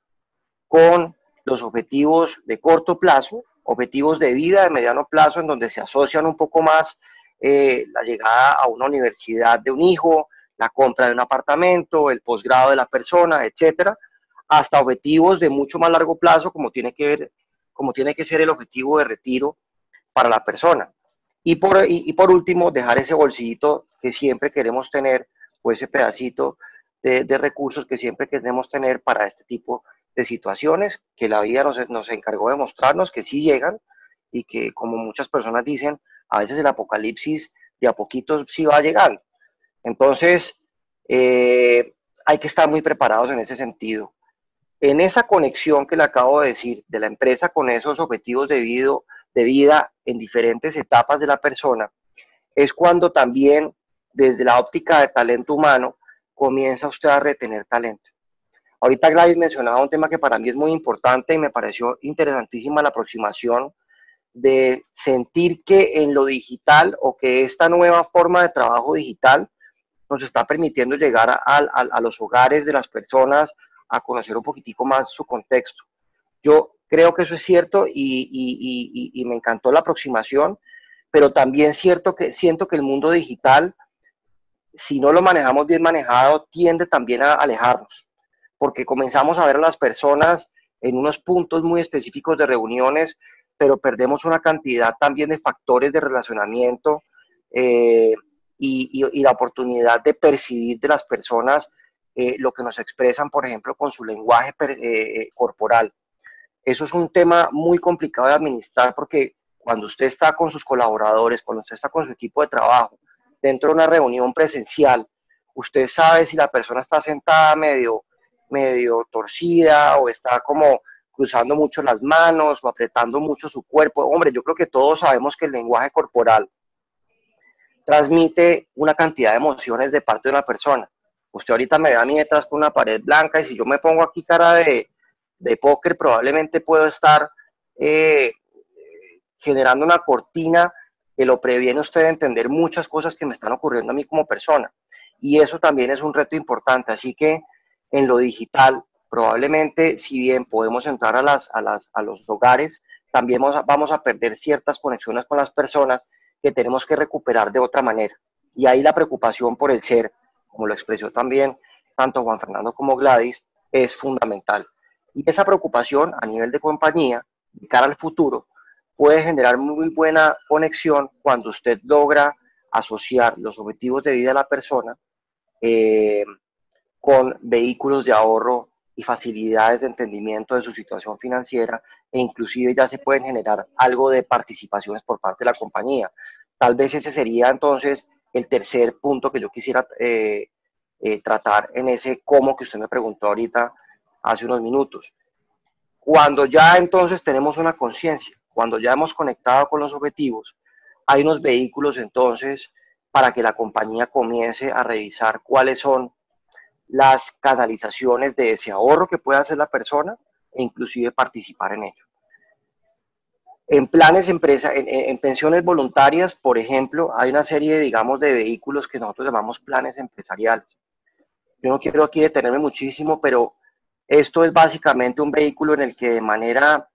con los objetivos de corto plazo, objetivos de vida de mediano plazo, en donde se asocian un poco más la llegada a una universidad de un hijo, la compra de un apartamento, el posgrado de la persona, etcétera, hasta objetivos de mucho más largo plazo, como tiene que ser el objetivo de retiro para la persona. Y por último, dejar ese bolsillito que siempre queremos tener, o ese pedacito de recursos que siempre queremos tener para este tipo de situaciones que la vida nos encargó de mostrarnos que sí llegan y que, como muchas personas dicen, a veces el apocalipsis de a poquito sí va llegando. Entonces, hay que estar muy preparados en ese sentido. En esa conexión que le acabo de decir, de la empresa con esos objetivos de vida en diferentes etapas de la persona, es cuando también, desde la óptica de talento humano, comienza usted a retener talento. Ahorita Gladys mencionaba un tema que para mí es muy importante y me pareció interesantísima la aproximación de sentir que en lo digital, o que esta nueva forma de trabajo digital nos está permitiendo llegar a los hogares de las personas, a conocer un poquitico más su contexto. Yo creo que eso es cierto y me encantó la aproximación, pero también siento que el mundo digital, si no lo manejamos bien manejado, tiende también a alejarnos, porque comenzamos a ver a las personas en unos puntos muy específicos de reuniones, pero perdemos una cantidad también de factores de relacionamiento y la oportunidad de percibir de las personas lo que nos expresan, por ejemplo, con su lenguaje corporal. Eso es un tema muy complicado de administrar, porque cuando usted está con sus colaboradores, cuando usted está con su equipo de trabajo, dentro de una reunión presencial, usted sabe si la persona está sentada medio torcida, o está como cruzando mucho las manos o apretando mucho su cuerpo. Hombre, yo creo que todos sabemos que el lenguaje corporal transmite una cantidad de emociones de parte de una persona. Usted ahorita me ve a mí detrás con una pared blanca, y si yo me pongo aquí cara de póker, probablemente puedo estar generando una cortina que lo previene usted de entender muchas cosas que me están ocurriendo a mí como persona. Y eso también es un reto importante. Así que en lo digital, probablemente, si bien podemos entrar a los hogares, también vamos a perder ciertas conexiones con las personas que tenemos que recuperar de otra manera. Y ahí la preocupación por el ser, como lo expresó también tanto Juan Fernando como Gladys, es fundamental. Y esa preocupación a nivel de compañía, de cara al futuro, puede generar muy buena conexión cuando usted logra asociar los objetivos de vida de la persona con vehículos de ahorro y facilidades de entendimiento de su situación financiera, e inclusive ya se pueden generar algo de participaciones por parte de la compañía. Tal vez ese sería entonces el tercer punto que yo quisiera tratar en ese cómo que usted me preguntó ahorita hace unos minutos. Cuando ya entonces tenemos una conciencia, cuando ya hemos conectado con los objetivos, hay unos vehículos entonces para que la compañía comience a revisar cuáles son las canalizaciones de ese ahorro que puede hacer la persona, e inclusive participar en ello. En planes en pensiones voluntarias, por ejemplo, hay una serie, digamos, de vehículos que nosotros llamamos planes empresariales. Yo no quiero aquí detenerme muchísimo, pero Esto es básicamente un vehículo en el que de manera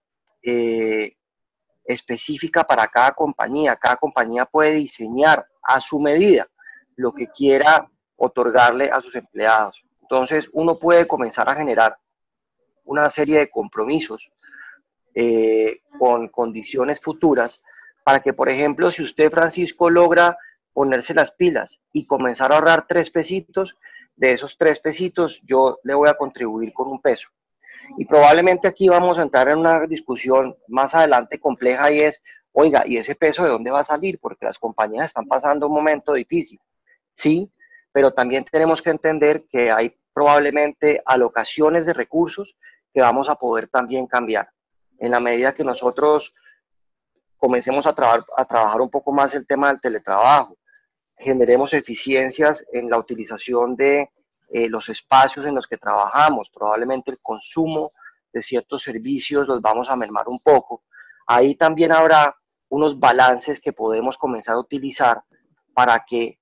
específica para cada compañía puede diseñar a su medida lo que quiera otorgarle a sus empleados. Entonces, uno puede comenzar a generar una serie de compromisos con condiciones futuras para que, por ejemplo, si usted, Francisco, logra ponerse las pilas y comenzar a ahorrar 3 pesitos, de esos 3 pesitos yo le voy a contribuir con 1 peso. Y probablemente aquí vamos a entrar en una discusión más adelante compleja y es, oiga, ¿y ese peso de dónde va a salir? Porque las compañías están pasando un momento difícil, sí, pero también tenemos que entender que hay probablemente alocaciones de recursos que vamos a poder también cambiar. En la medida que nosotros comencemos a trabajar un poco más el tema del teletrabajo, generemos eficiencias en la utilización de los espacios en los que trabajamos, probablemente el consumo de ciertos servicios los vamos a mermar un poco. Ahí también habrá unos balances que podemos comenzar a utilizar para que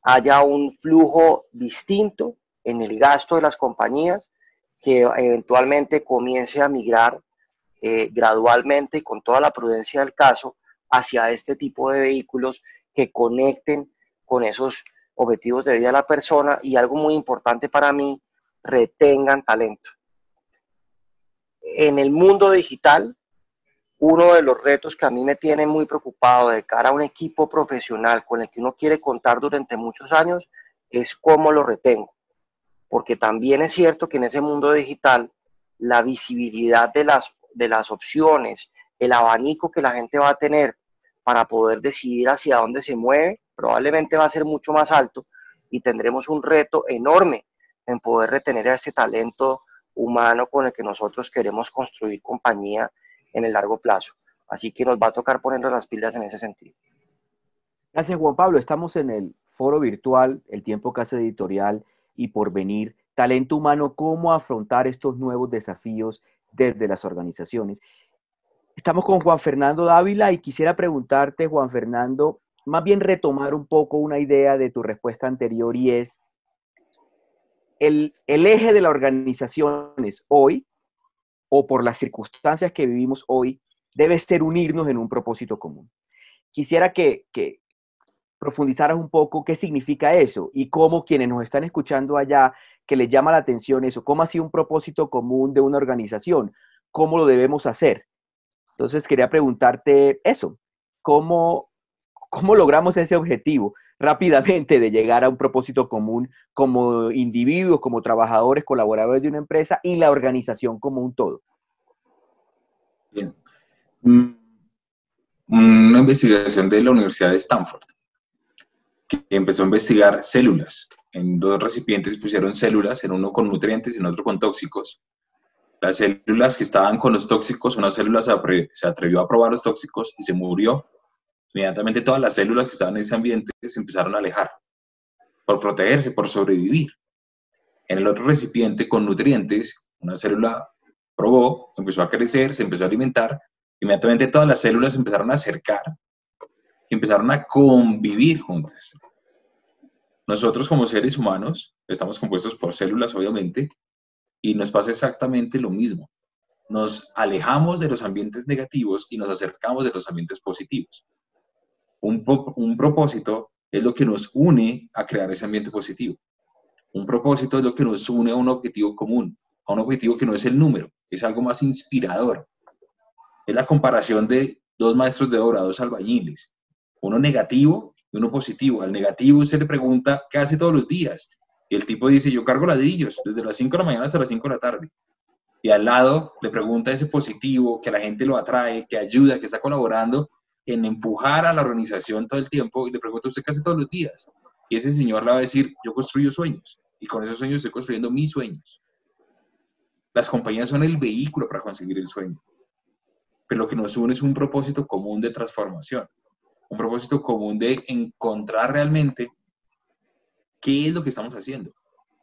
haya un flujo distinto en el gasto de las compañías que eventualmente comience a migrar gradualmente y con toda la prudencia del caso hacia este tipo de vehículos que conecten con esos objetivos de vida de la persona y algo muy importante para mí, retengan talento. En el mundo digital, uno de los retos que a mí me tiene muy preocupado de cara a un equipo profesional con el que uno quiere contar durante muchos años es cómo lo retengo. Porque también es cierto que en ese mundo digital la visibilidad de las opciones, el abanico que la gente va a tener para poder decidir hacia dónde se mueve, probablemente va a ser mucho más alto y tendremos un reto enorme en poder retener a ese talento humano con el que nosotros queremos construir compañía en el largo plazo. Así que nos va a tocar ponernos las pilas en ese sentido. Gracias, Juan Pablo. Estamos en el foro virtual, El Tiempo Casa Editorial y Porvenir, talento humano, cómo afrontar estos nuevos desafíos desde las organizaciones. Estamos con Juan Fernando Dávila y quisiera preguntarte, Juan Fernando, más bien retomar un poco una idea de tu respuesta anterior y es, el eje de las organizaciones hoy, o por las circunstancias que vivimos hoy, debe ser unirnos en un propósito común. Quisiera que profundizaras un poco qué significa eso y cómo quienes nos están escuchando allá, que les llama la atención eso, cómo ha sido un propósito común de una organización, cómo lo debemos hacer. Entonces quería preguntarte eso, ¿cómo logramos ese objetivo rápidamente de llegar a un propósito común como individuos, como trabajadores, colaboradores de una empresa y la organización como un todo? Bien. Una investigación de la Universidad de Stanford que empezó a investigar células. En 2 recipientes pusieron células, en uno con nutrientes y en otro con tóxicos. Las células que estaban con los tóxicos, una célula se atrevió a probar los tóxicos y se murió. Inmediatamente todas las células que estaban en ese ambiente se empezaron a alejar, por protegerse, por sobrevivir. En el otro recipiente con nutrientes, una célula probó, empezó a crecer, se empezó a alimentar, inmediatamente todas las células se empezaron a acercar y empezaron a convivir juntas. Nosotros como seres humanos estamos compuestos por células, obviamente, y nos pasa exactamente lo mismo. Nos alejamos de los ambientes negativos y nos acercamos de los ambientes positivos. Un propósito es lo que nos une a crear ese ambiente positivo. Un propósito es lo que nos une a un objetivo común, a un objetivo que no es el número, es algo más inspirador. Es la comparación de 2 maestros de obra, 2 albañiles, uno negativo y uno positivo. Al negativo usted le pregunta qué hace todos los días y el tipo dice, yo cargo ladrillos desde las 5 de la mañana hasta las 5 de la tarde. Y al lado le pregunta ese positivo, que a la gente lo atrae, que ayuda, que está colaborando en empujar a la organización todo el tiempo, y le pregunta, ¿usted qué hace todos los días? Y ese señor le va a decir, yo construyo sueños, y con esos sueños estoy construyendo mis sueños. Las compañías son el vehículo para conseguir el sueño, pero lo que nos une es un propósito común de transformación, un propósito común de encontrar realmente qué es lo que estamos haciendo.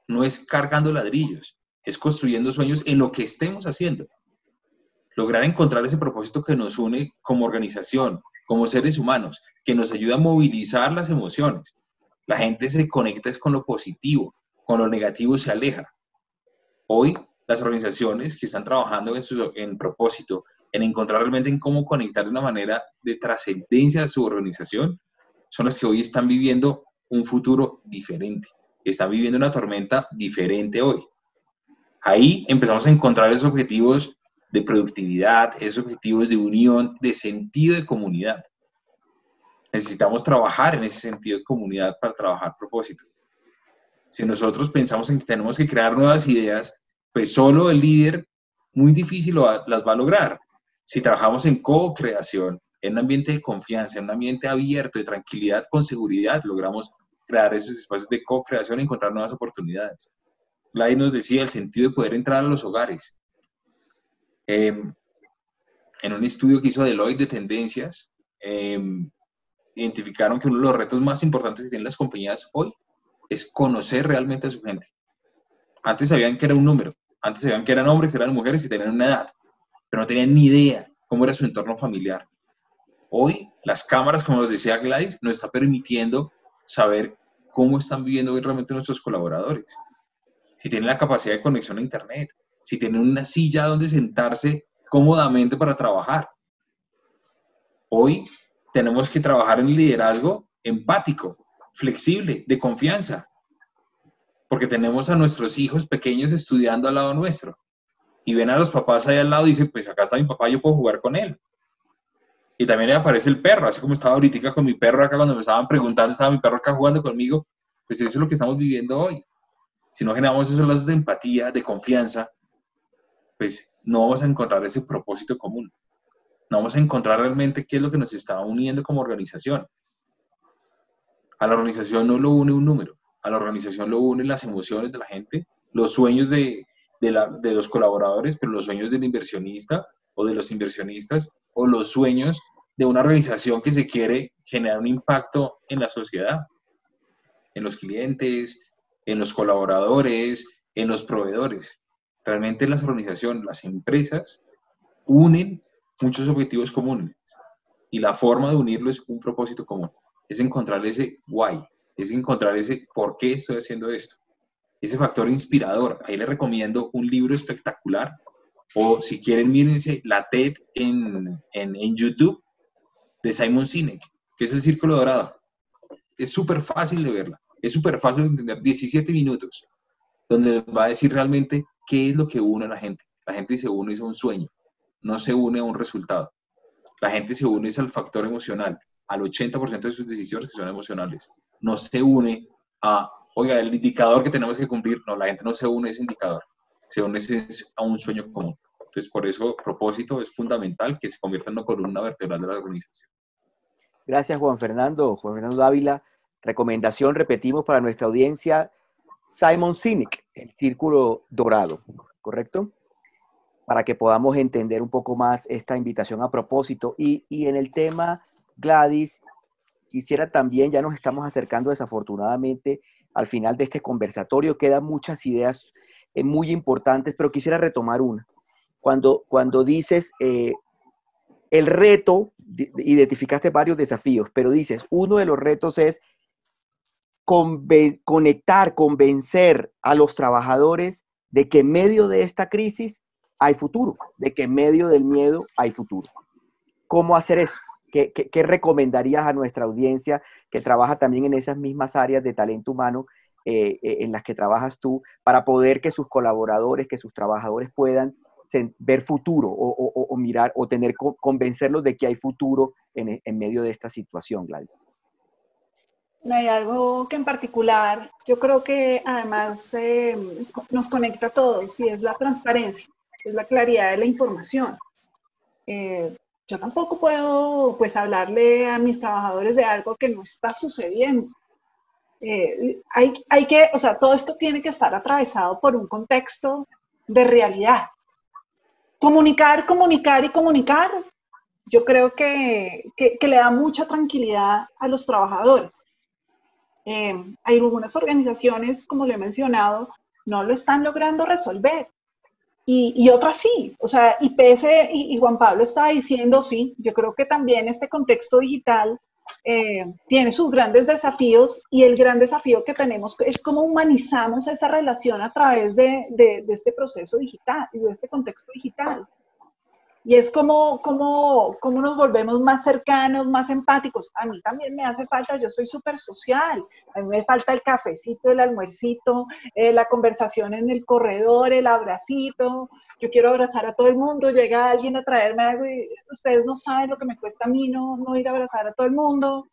No es cargando ladrillos, es construyendo sueños en lo que estemos haciendo. Lograr encontrar ese propósito que nos une como organización, como seres humanos, que nos ayuda a movilizar las emociones. La gente se conecta con lo positivo, con lo negativo se aleja. Hoy las organizaciones que están trabajando en propósito, en encontrar realmente en cómo conectar de una manera de trascendencia a su organización, son las que hoy están viviendo un futuro diferente, están viviendo una tormenta diferente hoy. Ahí empezamos a encontrar esos objetivos de productividad, esos objetivos de unión, de sentido de comunidad. Necesitamos trabajar en ese sentido de comunidad para trabajar propósito. Si nosotros pensamos en que tenemos que crear nuevas ideas, pues solo el líder muy difícil las va a lograr. Si trabajamos en co-creación, en un ambiente de confianza, en un ambiente abierto, de tranquilidad, con seguridad, logramos crear esos espacios de co-creación y encontrar nuevas oportunidades. Gladys nos decía el sentido de poder entrar a los hogares. En un estudio que hizo Deloitte de tendencias, identificaron que uno de los retos más importantes que tienen las compañías hoy es conocer realmente a su gente. Antes sabían que era un número, antes sabían que eran hombres, que eran mujeres y tenían una edad, pero no tenían ni idea cómo era su entorno familiar. Hoy, las cámaras, como nos decía Gladys, nos está permitiendo saber cómo están viviendo hoy realmente nuestros colaboradores. Si tienen la capacidad de conexión a Internet, si tienen una silla donde sentarse cómodamente para trabajar. Hoy tenemos que trabajar en liderazgo empático, flexible, de confianza, porque tenemos a nuestros hijos pequeños estudiando al lado nuestro y ven a los papás ahí al lado y dicen, pues acá está mi papá, yo puedo jugar con él. Y también le aparece el perro, así como estaba ahorita con mi perro acá, cuando me estaban preguntando, estaba mi perro acá jugando conmigo, pues eso es lo que estamos viviendo hoy. Si no generamos esos lazos de empatía, de confianza, pues no vamos a encontrar ese propósito común. No vamos a encontrar realmente qué es lo que nos está uniendo como organización. A la organización no lo une un número, a la organización lo unen las emociones de la gente, los sueños de los colaboradores, pero los sueños del inversionista o de los inversionistas, o los sueños de una organización que se quiere generar un impacto en la sociedad, en los clientes, en los colaboradores, en los proveedores. Realmente las organizaciones, las empresas, unen muchos objetivos comunes y la forma de unirlo es un propósito común. Es encontrar ese why, es encontrar ese por qué estoy haciendo esto. Ese factor inspirador. Ahí les recomiendo un libro espectacular, o si quieren, mírense la TED en YouTube de Simon Sinek, que es El Círculo Dorado. Es súper fácil de verla, es súper fácil de entender, 17 minutos, donde va a decir realmente qué es lo que une a la gente. La gente se une a un sueño, no se une a un resultado. La gente se une al factor emocional, al 80% de sus decisiones que son emocionales. No se une a, oiga, el indicador que tenemos que cumplir. No, la gente no se une a ese indicador, se une a un sueño común. Entonces, por eso, propósito es fundamental que se convierta en una columna vertebral de la organización. Gracias, Juan Fernando Dávila. Recomendación, repetimos para nuestra audiencia, Simon Sinek, El Círculo Dorado, ¿correcto? Para que podamos entender un poco más esta invitación a propósito. Y en el tema, Gladys, quisiera también, ya nos estamos acercando desafortunadamente al final de este conversatorio, quedan muchas ideas muy importantes, pero quisiera retomar una. Cuando dices el reto, identificaste varios desafíos, pero dices, uno de los retos es conectar, convencer a los trabajadores de que en medio de esta crisis hay futuro, de que en medio del miedo hay futuro. ¿Cómo hacer eso? ¿Qué recomendarías a nuestra audiencia que trabaja también en esas mismas áreas de talento humano en las que trabajas tú, para poder que sus colaboradores, que sus trabajadores puedan ver futuro o mirar o convencerlos de que hay futuro en medio de esta situación, Gladys? Hay algo que en particular yo creo que además nos conecta a todos, y es la transparencia, es la claridad de la información. Yo tampoco puedo pues hablarle a mis trabajadores de algo que no está sucediendo. Hay que, o sea, todo esto tiene que estar atravesado por un contexto de realidad. Comunicar, comunicar y comunicar, yo creo que le da mucha tranquilidad a los trabajadores. Hay algunas organizaciones, como lo he mencionado, no lo están logrando resolver. Y otras sí, o sea, y Juan Pablo estaba diciendo, sí, yo creo que también este contexto digital tiene sus grandes desafíos y el gran desafío que tenemos es cómo humanizamos esa relación a través de este proceso digital y de este contexto digital. Y es como nos volvemos más cercanos, más empáticos. A mí también me hace falta, yo soy súper social. A mí me falta el cafecito, el almuercito, la conversación en el corredor, el abracito. Yo quiero abrazar a todo el mundo. Llega alguien a traerme algo y ustedes no saben lo que me cuesta a mí no ir a abrazar a todo el mundo.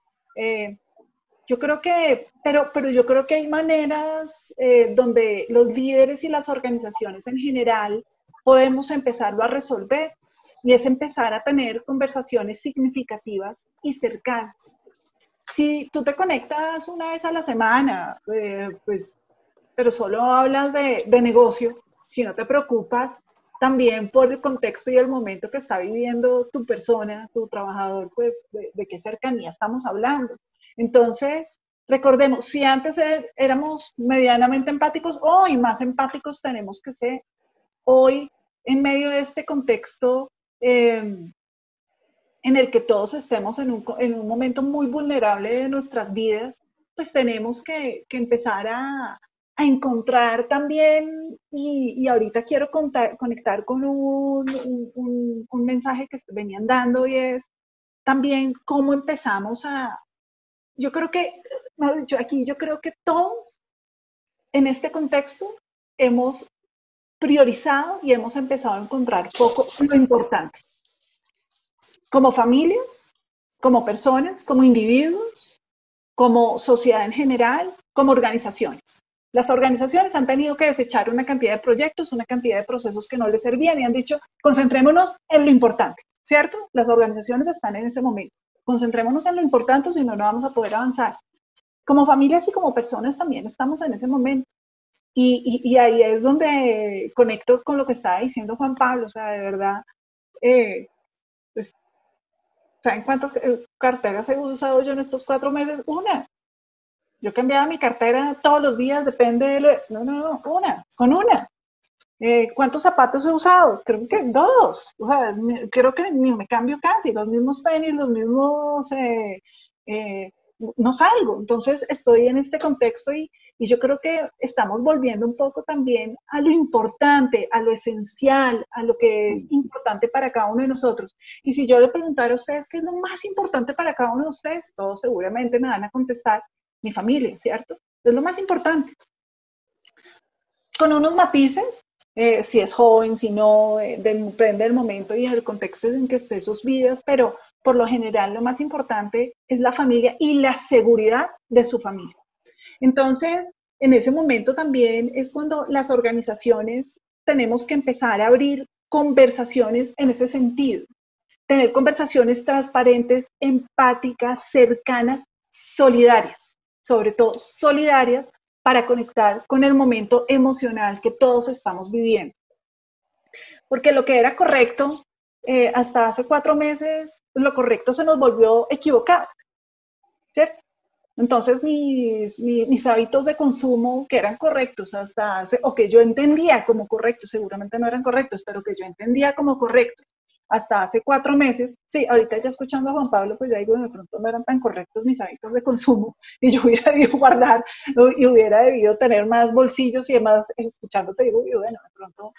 Yo creo que, pero yo creo que hay maneras donde los líderes y las organizaciones en general podemos empezarlo a resolver. Y es empezar a tener conversaciones significativas y cercanas. Si tú te conectas una vez a la semana, pero solo hablas de negocio, si no te preocupas también por el contexto y el momento que está viviendo tu persona, tu trabajador, pues de qué cercanía estamos hablando. Entonces, recordemos, si antes éramos medianamente empáticos, hoy más empáticos tenemos que ser. Hoy, en medio de este contexto, en el que todos estemos en un momento muy vulnerable de nuestras vidas, pues tenemos que empezar a encontrar también, y ahorita quiero conectar con un mensaje que venían dando y es también cómo empezamos yo creo que, mejor dicho, aquí yo creo que todos en este contexto hemos priorizado y hemos empezado a encontrar poco lo importante. Como familias, como personas, como individuos, como sociedad en general, como organizaciones. Las organizaciones han tenido que desechar una cantidad de proyectos, una cantidad de procesos que no les servían y han dicho, concentrémonos en lo importante, ¿cierto? Las organizaciones están en ese momento. Concentrémonos en lo importante, si no, no vamos a poder avanzar. Como familias y como personas también estamos en ese momento. Y ahí es donde conecto con lo que estaba diciendo Juan Pablo, o sea, de verdad, pues, ¿saben cuántas carteras he usado yo en estos 4 meses? Una. Yo cambiaba mi cartera todos los días, depende de lo... No, con una. ¿Cuántos zapatos he usado? Creo que 2. O sea, creo que me cambio casi, los mismos tenis, los mismos... no salgo. Entonces estoy en este contexto y yo creo que estamos volviendo un poco también a lo importante, a lo esencial, a lo que es importante para cada uno de nosotros. Y si yo le preguntara a ustedes qué es lo más importante para cada uno de ustedes, todos seguramente me van a contestar mi familia, ¿cierto? Es lo más importante. Con unos matices, si es joven, si no, depende del momento y del contexto en que esté sus vidas, pero por lo general lo más importante es la familia y la seguridad de su familia. Entonces, en ese momento también es cuando las organizaciones tenemos que empezar a abrir conversaciones en ese sentido. Tener conversaciones transparentes, empáticas, cercanas, solidarias, sobre todo solidarias, para conectar con el momento emocional que todos estamos viviendo. Porque lo que era correcto hasta hace 4 meses, lo correcto se nos volvió equivocado, ¿cierto? Entonces mis hábitos de consumo que eran correctos hasta hace, o que yo entendía como correctos, seguramente no eran correctos, pero que yo entendía como correctos hasta hace 4 meses, sí, ahorita ya escuchando a Juan Pablo, pues ya digo, de pronto no eran tan correctos mis hábitos de consumo y yo hubiera debido guardar y hubiera debido tener más bolsillos y demás, escuchándote digo, y bueno, de pronto,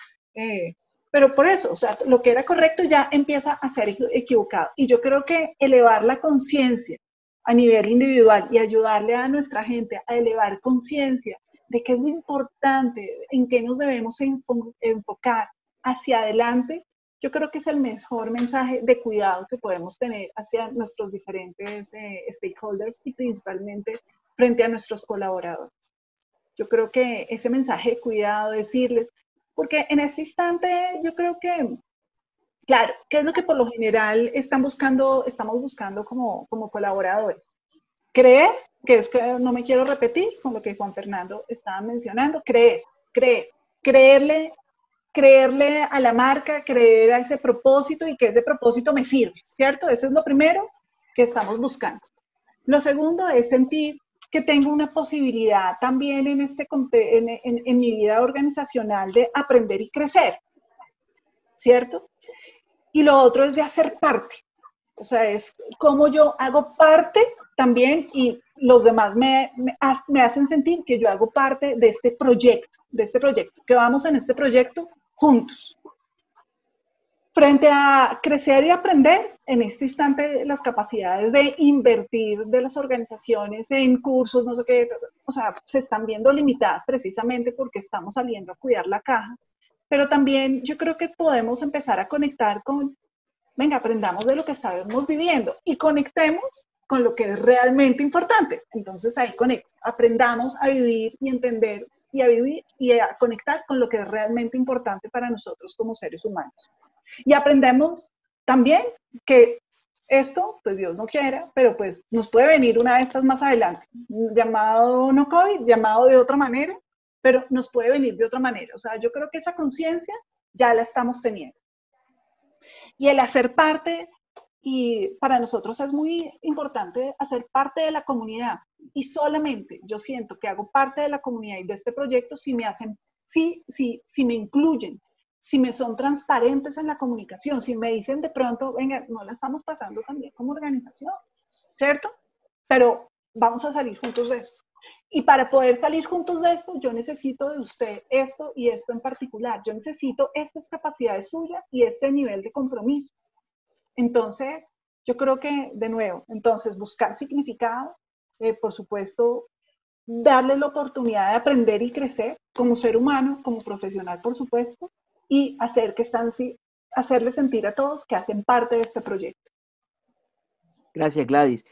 pero por eso, o sea, lo que era correcto ya empieza a ser equivocado. Y yo creo que elevar la conciencia a nivel individual y ayudarle a nuestra gente a elevar conciencia de qué es lo importante, en qué nos debemos enfocar hacia adelante, yo creo que es el mejor mensaje de cuidado que podemos tener hacia nuestros diferentes stakeholders y principalmente frente a nuestros colaboradores. Yo creo que ese mensaje de cuidado, decirles, porque en este instante yo creo que, claro, ¿qué es lo que por lo general estamos buscando como colaboradores? Creer, que es que no me quiero repetir con lo que Juan Fernando estaba mencionando, creerle a la marca, creer a ese propósito y que ese propósito me sirve, ¿cierto? Eso es lo primero que estamos buscando. Lo segundo es sentir que tengo una posibilidad también en mi vida organizacional de aprender y crecer, ¿cierto? Y lo otro es de hacer parte. O sea, es como yo hago parte también y los demás me hacen sentir que yo hago parte de este proyecto, que vamos en este proyecto juntos. Frente a crecer y aprender, en este instante las capacidades de invertir de las organizaciones en cursos, no sé qué, o sea, se están viendo limitadas precisamente porque estamos saliendo a cuidar la caja, pero también yo creo que podemos empezar a conectar con, venga, aprendamos de lo que estamos viviendo y conectemos con lo que es realmente importante. Entonces ahí aprendamos a vivir y entender y a vivir y a conectar con lo que es realmente importante para nosotros como seres humanos. Y aprendemos también que esto, pues Dios no quiera, pero pues nos puede venir una de estas más adelante, llamado no COVID, llamado de otra manera, pero nos puede venir de otra manera. O sea, yo creo que esa conciencia ya la estamos teniendo. Y el hacer parte, y para nosotros es muy importante hacer parte de la comunidad. Y solamente yo siento que hago parte de la comunidad y de este proyecto si me hacen, si me incluyen, si me son transparentes en la comunicación, si me dicen de pronto, venga, no la estamos pasando tan bien como organización, ¿cierto? Pero vamos a salir juntos de esto. Y para poder salir juntos de esto, yo necesito de usted esto y esto en particular. Yo necesito estas capacidades suyas y este nivel de compromiso. Entonces, yo creo que, de nuevo, entonces buscar significado, por supuesto, darle la oportunidad de aprender y crecer como ser humano, como profesional, por supuesto, y hacerle sentir a todos que hacen parte de este proyecto. Gracias, Gladys.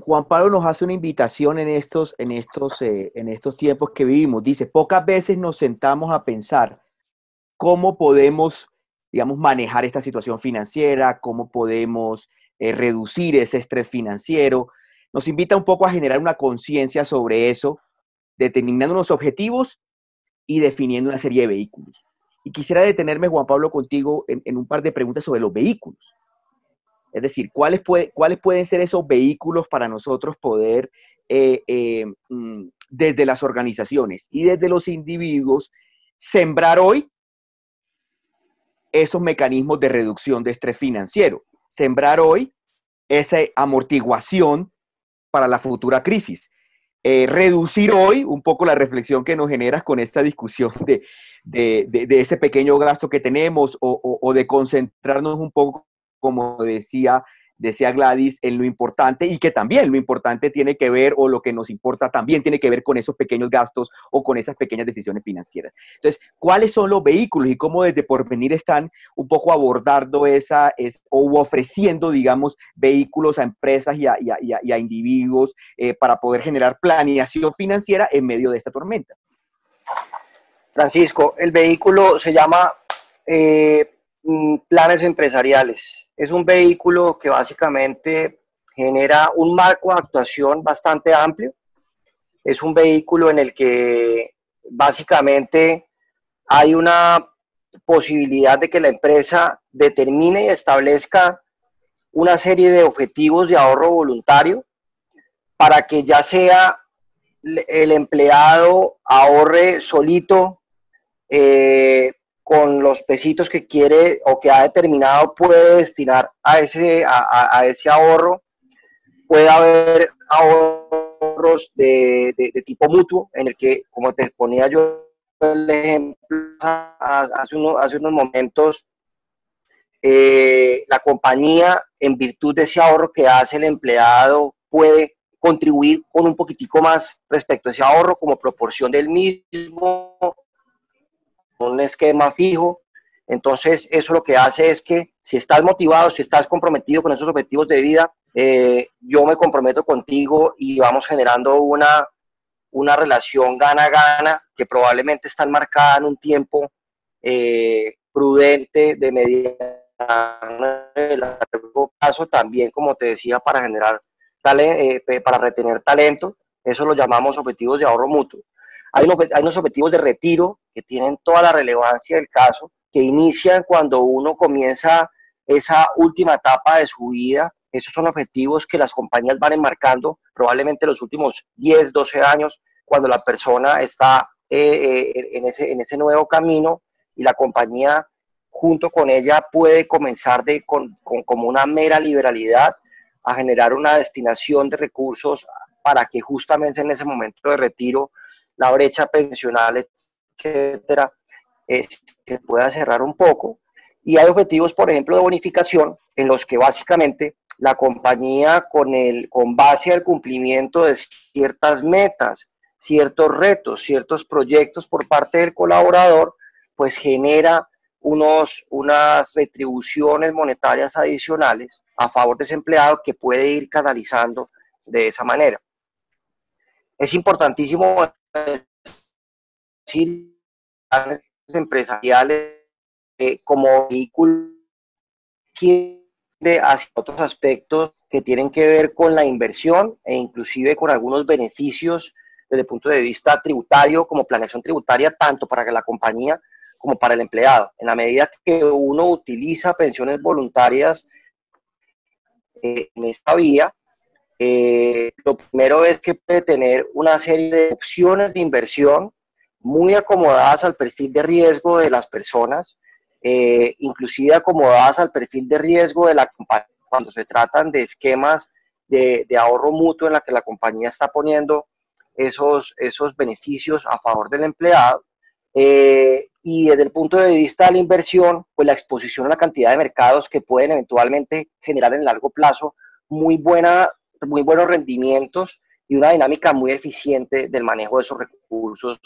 Juan Pablo nos hace una invitación en estos tiempos que vivimos. Dice, pocas veces nos sentamos a pensar cómo podemos, digamos, manejar esta situación financiera, cómo podemos reducir ese estrés financiero. Nos invita un poco a generar una conciencia sobre eso, determinando unos objetivos y definiendo una serie de vehículos. Y quisiera detenerme, Juan Pablo, contigo en un par de preguntas sobre los vehículos. Es decir, ¿cuáles pueden ser esos vehículos para nosotros poder, desde las organizaciones y desde los individuos, sembrar hoy esos mecanismos de reducción de estrés financiero? Sembrar hoy esa amortiguación para la futura crisis. Reducir hoy un poco la reflexión que nos generas con esta discusión de ese pequeño gasto que tenemos o de concentrarnos un poco, como decía Gladys, en lo importante, y que también lo importante tiene que ver, o lo que nos importa también tiene que ver con esos pequeños gastos o con esas pequeñas decisiones financieras. Entonces, ¿cuáles son los vehículos y cómo desde Porvenir están un poco abordando o ofreciendo, digamos, vehículos a empresas y a individuos para poder generar planeación financiera en medio de esta tormenta? Francisco, el vehículo se llama planes empresariales. Es un vehículo que básicamente genera un marco de actuación bastante amplio. Es un vehículo en el que básicamente hay una posibilidad de que la empresa determine y establezca una serie de objetivos de ahorro voluntario para que ya sea el empleado ahorre solito con los pesitos que quiere o que ha determinado puede destinar a ese ahorro. Puede haber ahorros de tipo mutuo, en el que, como te exponía yo el ejemplo hace unos momentos, la compañía, en virtud de ese ahorro que hace el empleado, puede contribuir con un poquitico más respecto a ese ahorro como proporción del mismo, un esquema fijo. Entonces, eso lo que hace es que si estás motivado, si estás comprometido con esos objetivos de vida, yo me comprometo contigo y vamos generando una relación gana-gana que probablemente está enmarcada en un tiempo prudente, de mediano y largo plazo, también, como te decía, para generar para retener talento. Eso lo llamamos objetivos de ahorro mutuo. Hay unos objetivos de retiro que tienen toda la relevancia del caso, que inician cuando uno comienza esa última etapa de su vida. Esos son objetivos que las compañías van enmarcando probablemente los últimos 10, 12 años, cuando la persona está en ese nuevo camino y la compañía junto con ella puede comenzar como una mera liberalidad a generar una destinación de recursos para que justamente en ese momento de retiro la brecha pensional, etcétera, se pueda cerrar un poco. Y hay objetivos, por ejemplo, de bonificación en los que básicamente la compañía con base al cumplimiento de ciertas metas, ciertos retos, ciertos proyectos por parte del colaborador, pues genera unas retribuciones monetarias adicionales a favor de ese empleado que puede ir canalizando de esa manera. Es importantísimo decir empresariales como vehículo hacia otros aspectos que tienen que ver con la inversión e inclusive con algunos beneficios desde el punto de vista tributario, como planeación tributaria, tanto para la compañía como para el empleado. En la medida que uno utiliza pensiones voluntarias en esta vía, lo primero es que puede tener una serie de opciones de inversión muy acomodadas al perfil de riesgo de las personas, inclusive acomodadas al perfil de riesgo de la compañía cuando se tratan de esquemas de ahorro mutuo en la que la compañía está poniendo esos beneficios a favor del empleado. Y desde el punto de vista de la inversión, pues la exposición a la cantidad de mercados que pueden eventualmente generar en largo plazo muy buenos rendimientos y una dinámica muy eficiente del manejo de esos recursos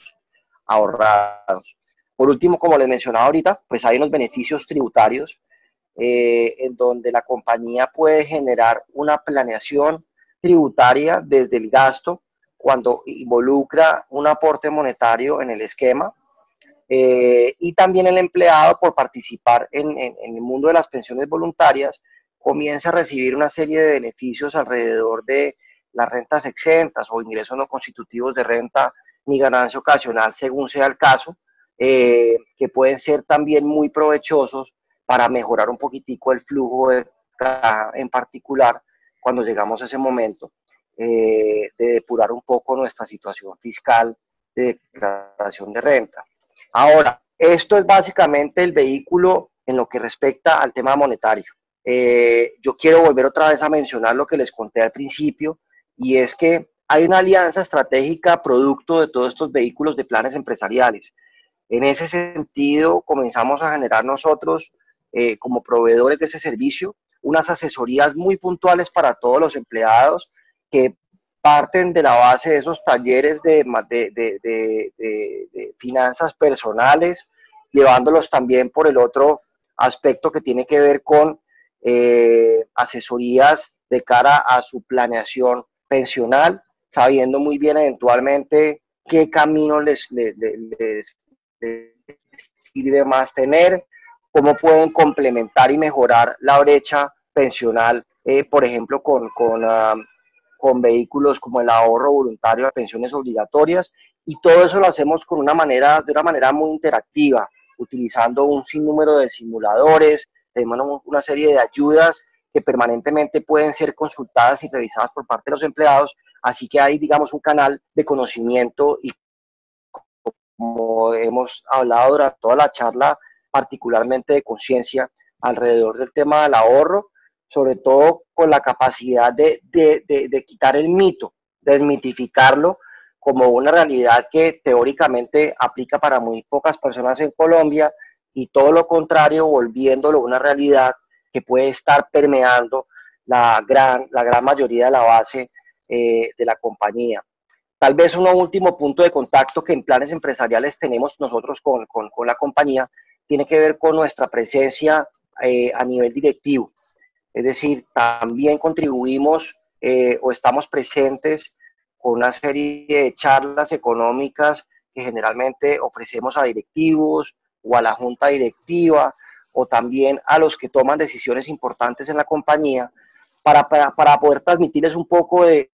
ahorrados. Por último, como les mencionaba ahorita, pues hay unos beneficios tributarios en donde la compañía puede generar una planeación tributaria desde el gasto cuando involucra un aporte monetario en el esquema, y también el empleado, por participar en el mundo de las pensiones voluntarias, comienza a recibir una serie de beneficios alrededor de las rentas exentas o ingresos no constitutivos de renta ni ganancia ocasional, según sea el caso, que pueden ser también muy provechosos para mejorar un poquitico el flujo de caja, en particular cuando llegamos a ese momento de depurar un poco nuestra situación fiscal de declaración de renta. Ahora, esto es básicamente el vehículo en lo que respecta al tema monetario. Yo quiero volver otra vez a mencionar lo que les conté al principio, y es que hay una alianza estratégica producto de todos estos vehículos de planes empresariales. En ese sentido, comenzamos a generar nosotros, como proveedores de ese servicio, unas asesorías muy puntuales para todos los empleados que parten de la base de esos talleres de finanzas personales, llevándolos también por el otro aspecto que tiene que ver con asesorías de cara a su planeación pensional, sabiendo muy bien eventualmente qué camino les sirve más tener, cómo pueden complementar y mejorar la brecha pensional, por ejemplo, con vehículos como el ahorro voluntario de pensiones obligatorias, y todo eso lo hacemos de una manera muy interactiva, utilizando un sinnúmero de simuladores, tenemos una serie de ayudas que permanentemente pueden ser consultadas y revisadas por parte de los empleados, así que hay, digamos, un canal de conocimiento y, como hemos hablado durante toda la charla, particularmente de conciencia alrededor del tema del ahorro, sobre todo con la capacidad de quitar el mito, desmitificarlo como una realidad que teóricamente aplica para muy pocas personas en Colombia, y todo lo contrario, volviéndolo una realidad que puede estar permeando la gran mayoría de la base de la compañía. Tal vez un último punto de contacto que en planes empresariales tenemos nosotros con la compañía tiene que ver con nuestra presencia a nivel directivo. Es decir, también contribuimos o estamos presentes con una serie de charlas económicas que generalmente ofrecemos a directivos o a la junta directiva o también a los que toman decisiones importantes en la compañía para poder transmitirles un poco de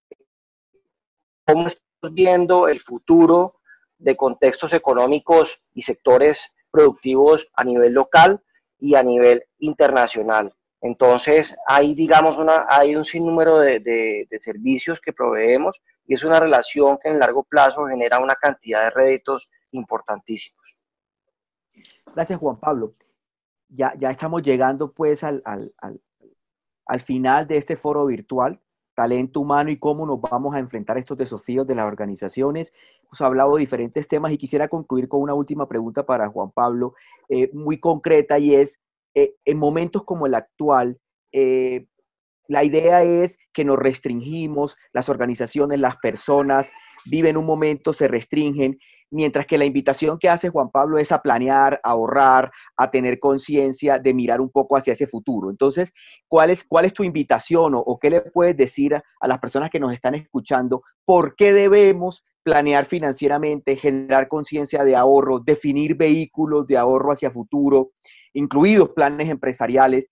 cómo estamos viendo el futuro de contextos económicos y sectores productivos a nivel local y a nivel internacional. Entonces, hay, digamos, hay un sinnúmero de servicios que proveemos, y es una relación que en largo plazo genera una cantidad de réditos importantísimos. Gracias, Juan Pablo. ya estamos llegando pues al final de este foro virtual, talento humano y cómo nos vamos a enfrentar a estos desafíos de las organizaciones. Hemos hablado de diferentes temas y quisiera concluir con una última pregunta para Juan Pablo, muy concreta, y es, en momentos como el actual, la idea es que nos restringimos, las organizaciones, las personas viven un momento, se restringen, mientras que la invitación que hace Juan Pablo es a planear, a ahorrar, a tener conciencia de mirar un poco hacia ese futuro. Entonces, cuál es tu invitación o qué le puedes decir a las personas que nos están escuchando? ¿Por qué debemos planear financieramente, generar conciencia de ahorro, definir vehículos de ahorro hacia futuro, incluidos planes empresariales?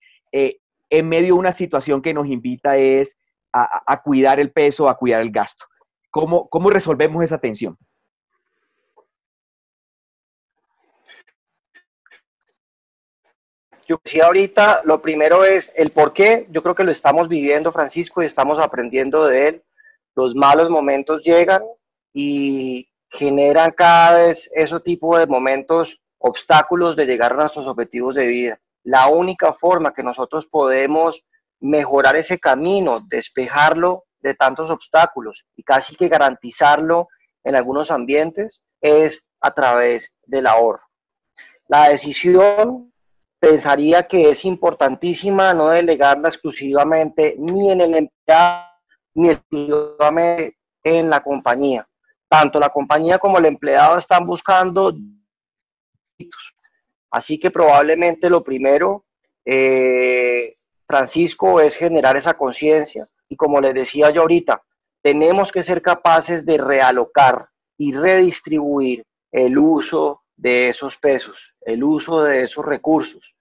En medio de una situación que nos invita es a cuidar el peso, a cuidar el gasto. ¿Cómo resolvemos esa tensión? Yo decía ahorita, lo primero es el por qué. Yo creo que lo estamos viviendo, Francisco, y estamos aprendiendo de él. Los malos momentos llegan y generan cada vez ese tipo de momentos, obstáculos de llegar a nuestros objetivos de vida. La única forma que nosotros podemos mejorar ese camino, despejarlo de tantos obstáculos y casi que garantizarlo en algunos ambientes, es a través del ahorro. La decisión pensaría que es importantísima no delegarla exclusivamente ni en el empleado ni exclusivamente en la compañía. Tanto la compañía como el empleado están buscando. Así que probablemente lo primero, Francisco, es generar esa conciencia. Y como les decía yo ahorita, tenemos que ser capaces de realocar y redistribuir el uso de esos pesos, el uso de esos recursos.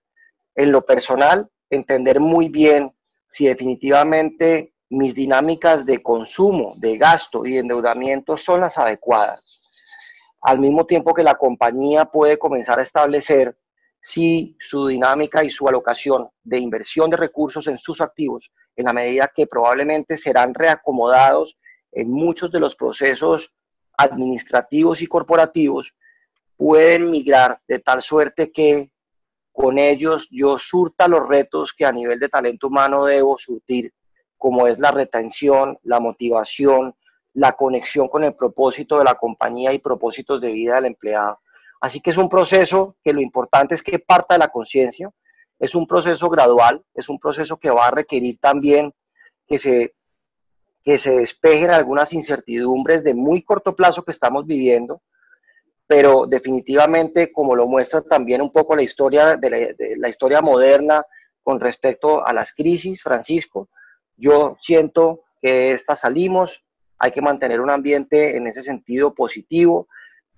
En lo personal, entender muy bien si definitivamente mis dinámicas de consumo, de gasto y de endeudamiento son las adecuadas. Al mismo tiempo que la compañía puede comenzar a establecer si su dinámica y su alocación de inversión de recursos en sus activos, en la medida que probablemente serán reacomodados en muchos de los procesos administrativos y corporativos, pueden migrar de tal suerte que con ellos yo surta los retos que a nivel de talento humano debo surtir, como es la retención, la motivación, la conexión con el propósito de la compañía y propósitos de vida del empleado. Así que es un proceso que lo importante es que parta de la conciencia, es un proceso gradual, es un proceso que va a requerir también que se despejen algunas incertidumbres de muy corto plazo que estamos viviendo, pero definitivamente, como lo muestra también un poco la historia de la historia moderna con respecto a las crisis, Francisco, yo siento que de esta salimos, hay que mantener un ambiente en ese sentido positivo.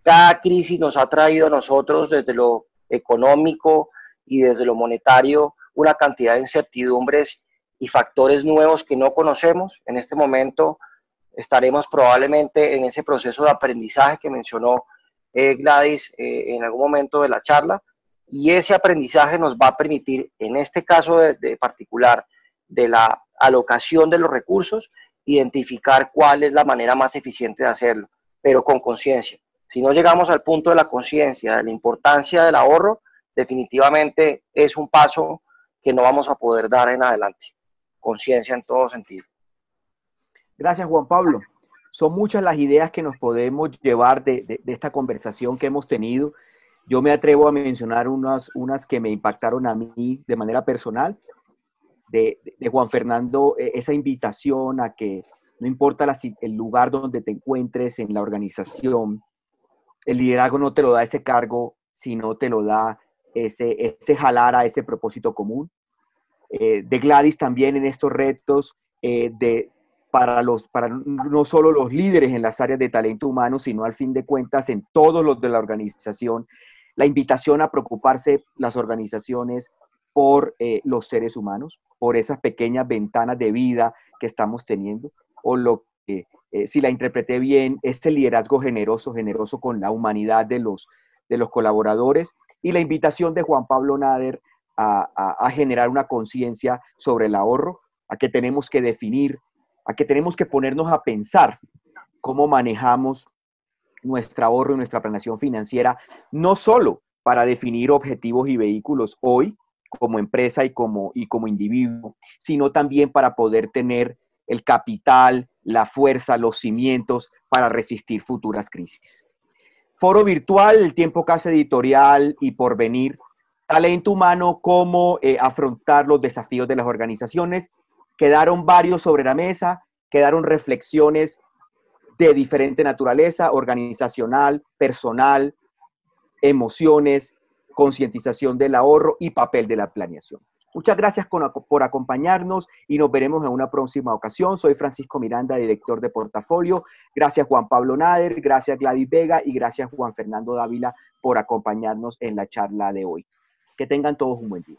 Cada crisis nos ha traído a nosotros desde lo económico y desde lo monetario una cantidad de incertidumbres y factores nuevos que no conocemos. En este momento estaremos probablemente en ese proceso de aprendizaje que mencionó Gladys en algún momento de la charla, y ese aprendizaje nos va a permitir, en este caso de particular, de la alocación de los recursos, identificar cuál es la manera más eficiente de hacerlo, pero con conciencia. Si no llegamos al punto de la conciencia, de la importancia del ahorro, definitivamente es un paso que no vamos a poder dar en adelante. Conciencia en todo sentido. Gracias, Juan Pablo. Son muchas las ideas que nos podemos llevar de esta conversación que hemos tenido. Yo me atrevo a mencionar unas que me impactaron a mí de manera personal. De Juan Fernando, esa invitación a que no importa el lugar donde te encuentres en la organización, el liderazgo no te lo da ese cargo, sino te lo da ese jalar a ese propósito común. De Gladys también en estos retos para no solo los líderes en las áreas de talento humano, sino al fin de cuentas en todos los de la organización, la invitación a preocuparse las organizaciones por los seres humanos, por esas pequeñas ventanas de vida que estamos teniendo, o lo que, si la interpreté bien, este liderazgo generoso con la humanidad de los colaboradores, y la invitación de Juan Pablo Nader a generar una conciencia sobre el ahorro, a que tenemos que definir, a que tenemos que ponernos a pensar cómo manejamos nuestro ahorro y nuestra planeación financiera, no solo para definir objetivos y vehículos hoy, como empresa y como individuo, sino también para poder tener el capital, la fuerza, los cimientos para resistir futuras crisis. Foro virtual, el tiempo Casa Editorial y Porvenir, talento humano, cómo afrontar los desafíos de las organizaciones. Quedaron varios sobre la mesa, quedaron reflexiones de diferente naturaleza, organizacional, personal, emociones, concientización del ahorro y papel de la planeación. Muchas gracias por acompañarnos y nos veremos en una próxima ocasión. Soy Francisco Miranda, director de Portafolio. Gracias Juan Pablo Nader, gracias Gladys Vega y gracias Juan Fernando Dávila por acompañarnos en la charla de hoy. Que tengan todos un buen día.